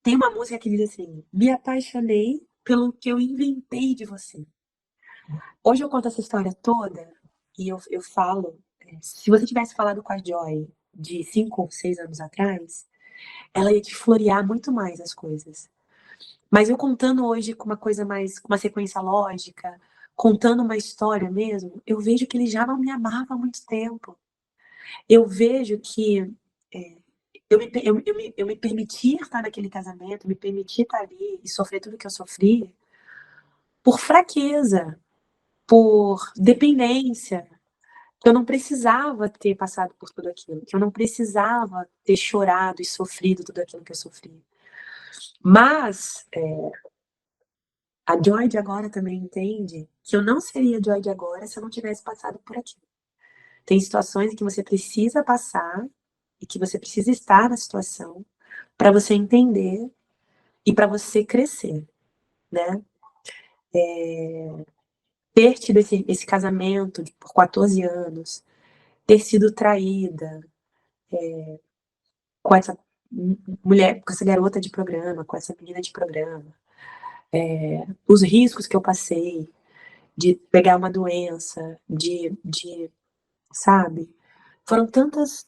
tem uma música que diz assim: me apaixonei pelo que eu inventei de você. Hoje eu conto essa história toda e eu falo, se você tivesse falado com a Joy de 5 ou 6 anos atrás, ela ia te florear muito mais as coisas. Mas eu contando hoje com uma coisa mais, com uma sequência lógica, contando uma história mesmo, eu vejo que ele já não me amava há muito tempo. Eu vejo que eu me permiti estar naquele casamento, me permiti estar ali e sofrer tudo que eu sofri por fraqueza, por dependência, que eu não precisava ter passado por tudo aquilo, que eu não precisava ter chorado e sofrido tudo aquilo que eu sofri. Mas a Joy de agora também entende que eu não seria a Joy de agora se eu não tivesse passado por aquilo. Tem situações em que você precisa passar e que você precisa estar na situação para você entender e para você crescer, né? Ter tido esse casamento por 14 anos, ter sido traída com essa mulher, com essa garota de programa, com essa menina de programa, os riscos que eu passei de pegar uma doença, sabe? Foram tantas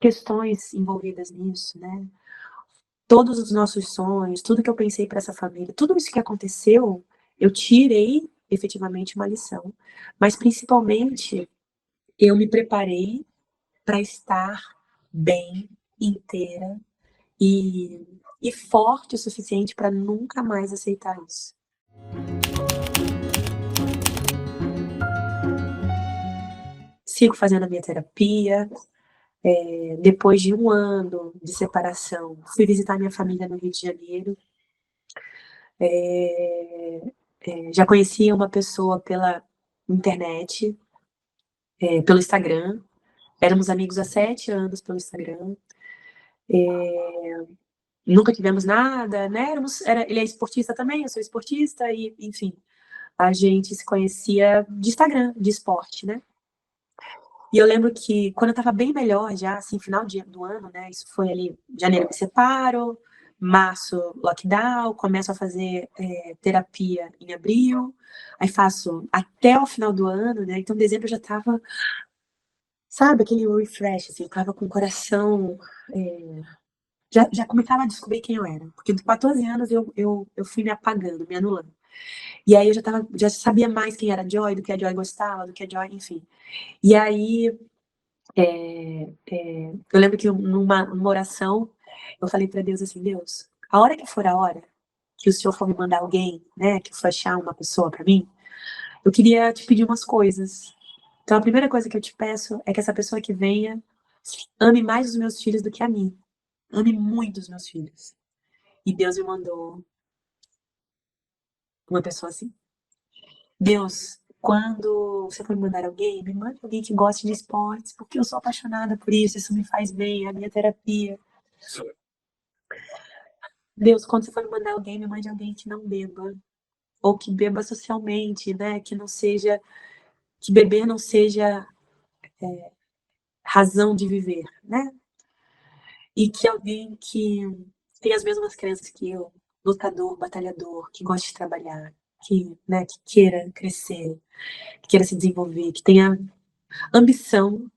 questões envolvidas nisso, né? Todos os nossos sonhos, tudo que eu pensei para essa família, tudo isso que aconteceu, eu tirei efetivamente uma lição. Mas principalmente, eu me preparei para estar bem, inteira e forte o suficiente para nunca mais aceitar isso. Sigo fazendo a minha terapia. Depois de 1 ano de separação, fui visitar minha família no Rio de Janeiro. Já conhecia uma pessoa pela internet, pelo Instagram. Éramos amigos há 7 anos pelo Instagram. Nunca tivemos nada, né? Ele é esportista também, eu sou esportista, e enfim, a gente se conhecia de Instagram, de esporte, né? E eu lembro que quando eu tava bem melhor já, assim, do ano, né? Isso foi ali, janeiro eu me separo, março lockdown, começo a fazer terapia em abril, aí faço até o final do ano, né? Então dezembro eu já tava, sabe, aquele refresh, assim, eu tava com o coração. Já começava a descobrir quem eu era, porque com 14 anos eu fui me apagando, me anulando. E aí já sabia mais quem era a Joy, do que a Joy gostava, do que a Joy, enfim. E aí eu lembro que numa oração, eu falei para Deus assim: Deus, a hora que for a hora que o Senhor for me mandar alguém, né, que for achar uma pessoa para mim, eu queria te pedir umas coisas. Então a primeira coisa que eu te peço é que essa pessoa que venha ame mais os meus filhos do que a mim. Ame muito os meus filhos. E Deus me mandou uma pessoa assim. Deus, quando você for me mandar alguém, me mande alguém que goste de esportes, porque eu sou apaixonada por isso me faz bem, é a minha terapia. Deus, quando você for me mandar alguém, me mande alguém que não beba, ou que beba socialmente, né? Que beber não seja razão de viver, né? E que alguém que tem as mesmas crenças que eu, lutador, batalhador, que goste de trabalhar, que queira crescer, que queira se desenvolver, que tenha ambição,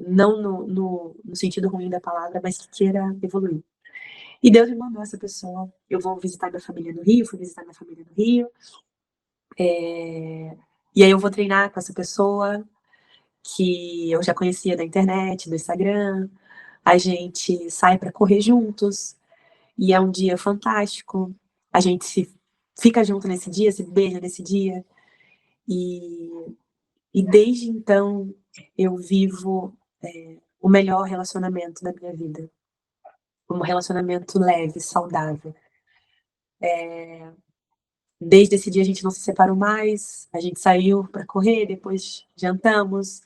não no sentido ruim da palavra, mas que queira evoluir. E Deus me mandou essa pessoa. Eu vou visitar minha família no Rio, fui visitar minha família no Rio. E aí eu vou treinar com essa pessoa que eu já conhecia da internet, do Instagram. A gente sai para correr juntos e é um dia fantástico. A gente se fica junto nesse dia, se beija nesse dia. E, e desde então eu vivo o melhor relacionamento da minha vida. Um relacionamento leve, saudável. Desde esse dia a gente não se separou mais, a gente saiu para correr, depois jantamos,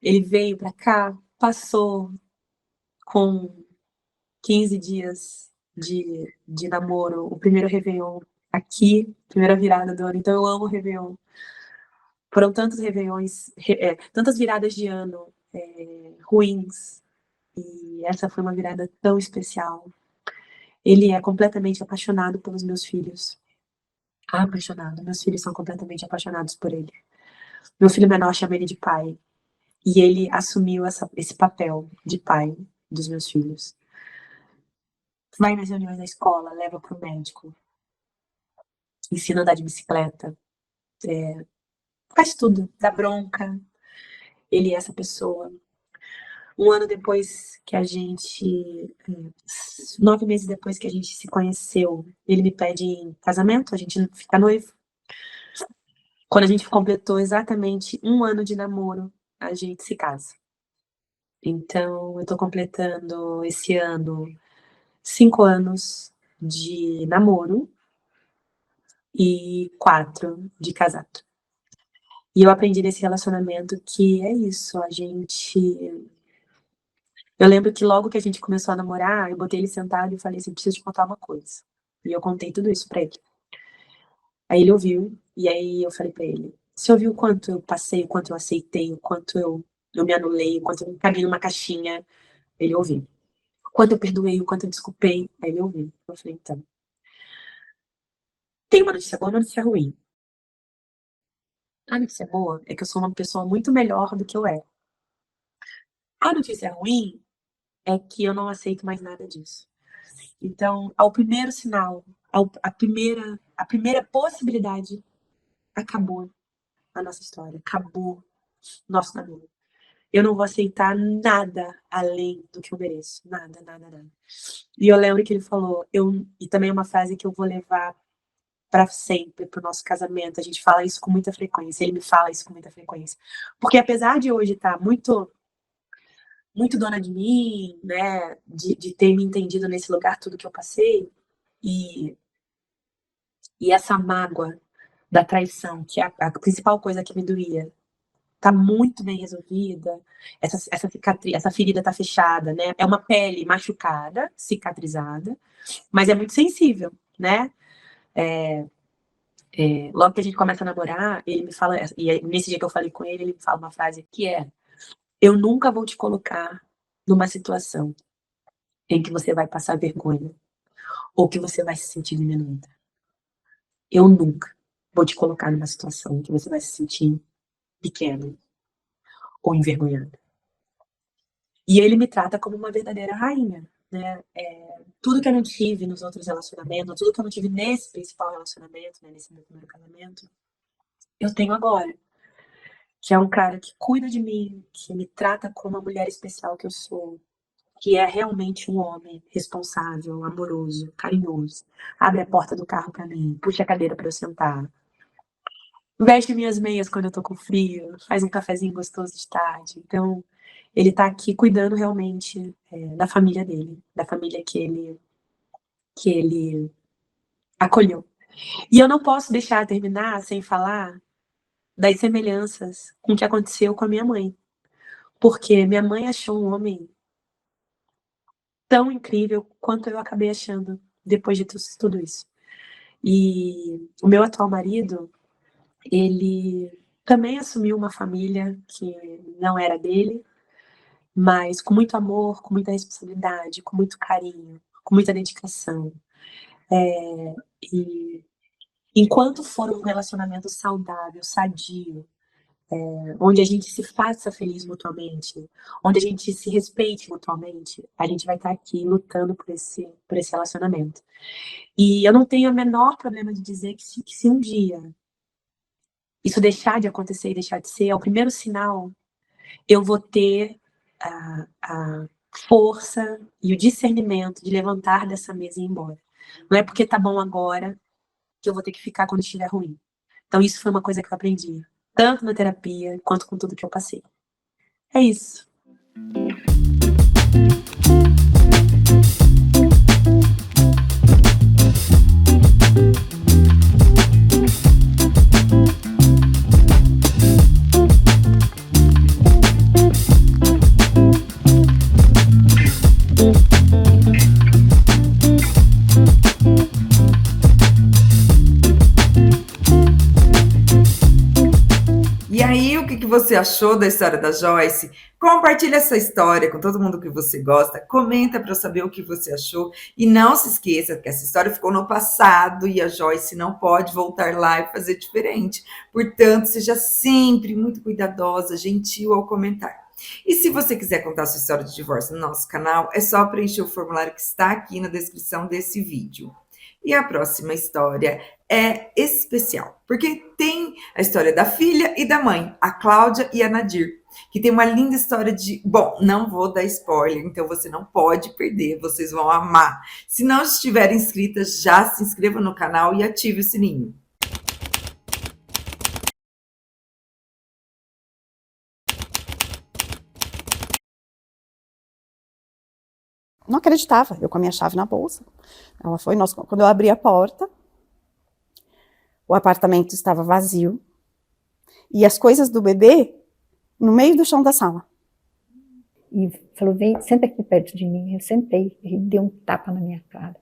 ele veio para cá, passou com 15 dias de namoro, o primeiro Réveillon aqui, primeira virada do ano, então eu amo o Réveillon. Foram tantos Réveillões, tantas viradas de ano ruins, e essa foi uma virada tão especial. Ele é completamente apaixonado pelos meus filhos. Apaixonado. Meus filhos são completamente apaixonados por ele. Meu filho menor chama ele de pai. E ele assumiu esse papel de pai dos meus filhos. Vai nas reuniões da escola, leva para o médico, ensina a andar de bicicleta, faz tudo, dá bronca, ele é essa pessoa. Um ano depois que a gente, 9 meses depois que a gente se conheceu, ele me pede em casamento, a gente fica noivo. Quando a gente completou exatamente 1 ano de namoro, a gente se casa. Então eu tô completando esse ano 5 anos de namoro e 4 de casado. E eu aprendi nesse relacionamento que é isso, a gente eu lembro que logo que a gente começou a namorar, eu botei ele sentado e falei assim: "Preciso te contar uma coisa". E eu contei tudo isso pra ele. Aí ele ouviu, e aí eu falei pra ele: "Você ouviu o quanto eu passei, o quanto eu aceitei, o quanto eu me anulei, o quanto eu me cabi numa caixinha?". Ele ouviu. "O quanto eu perdoei, o quanto eu desculpei". Aí ele ouviu. Eu falei: "Então, tem uma notícia boa e uma notícia ruim. A notícia boa é que eu sou uma pessoa muito melhor do que eu era. A notícia ruim é que eu não aceito mais nada disso". Então, ao primeiro sinal, a primeira possibilidade, acabou a nossa história, acabou nosso namoro. Eu não vou aceitar nada além do que eu mereço, nada, nada, nada. E eu lembro que ele falou, e também é uma frase que eu vou levar pra sempre pro nosso casamento. A gente fala isso com muita frequência. Ele me fala isso com muita frequência, porque apesar de hoje estar muito, muito dona de mim, né, de ter me entendido nesse lugar tudo que eu passei, e essa mágoa da traição, que é a principal coisa que me doía, tá muito bem resolvida, essa cicatriz, essa ferida tá fechada, né? É uma pele machucada, cicatrizada, mas é muito sensível, né? Logo que a gente começa a namorar, ele me fala, e nesse dia que eu falei com ele me fala uma frase que é: "Eu nunca vou te colocar numa situação em que você vai passar vergonha ou que você vai se sentir diminuída. Eu nunca vou te colocar numa situação em que você vai se sentir pequena ou envergonhada". E ele me trata como uma verdadeira rainha, né? Tudo que eu não tive nos outros relacionamentos, tudo que eu não tive nesse principal relacionamento, né, nesse meu primeiro casamento, eu tenho agora. Que é um cara que cuida de mim, que me trata como a mulher especial que eu sou, que é realmente um homem responsável, amoroso, carinhoso. Abre a porta do carro pra mim, puxa a cadeira pra eu sentar, veste minhas meias quando eu tô com frio, faz um cafezinho gostoso de tarde. Então, ele tá aqui cuidando realmente, da família dele, da família que ele acolheu. E eu não posso deixar terminar sem falar das semelhanças com o que aconteceu com a minha mãe, porque minha mãe achou um homem tão incrível quanto eu acabei achando depois de tudo isso. E o meu atual marido, ele também assumiu uma família que não era dele, mas com muito amor, com muita responsabilidade, com muito carinho, com muita dedicação. E enquanto for um relacionamento saudável, sadio, onde a gente se faça feliz mutuamente, onde a gente se respeite mutuamente, a gente vai estar aqui lutando por esse relacionamento. E eu não tenho o menor problema de dizer que se um dia isso deixar de acontecer e deixar de ser, é o primeiro sinal, eu vou ter a força e o discernimento de levantar dessa mesa e ir embora. Não é porque tá bom agora que eu vou ter que ficar quando estiver ruim. Então isso foi uma coisa que eu aprendi, tanto na terapia quanto com tudo que eu passei. É isso. E aí, o que você achou da história da Joyce? Compartilha essa história com todo mundo que você gosta, comenta para eu saber o que você achou e não se esqueça que essa história ficou no passado e a Joyce não pode voltar lá e fazer diferente. Portanto, seja sempre muito cuidadosa, gentil ao comentar. E se você quiser contar sua história de divórcio no nosso canal, é só preencher o formulário que está aqui na descrição desse vídeo. E a próxima história é especial, porque tem a história da filha e da mãe, a Cláudia e a Nadir, que tem uma linda história de... Bom, não vou dar spoiler, então você não pode perder, vocês vão amar. Se não estiverem inscritas, já se inscreva no canal e ative o sininho. Não acreditava, eu com a minha chave na bolsa. Ela foi, quando eu abri a porta, o apartamento estava vazio e as coisas do bebê no meio do chão da sala. E falou, vem, senta aqui perto de mim. Eu sentei, ele deu um tapa na minha cara.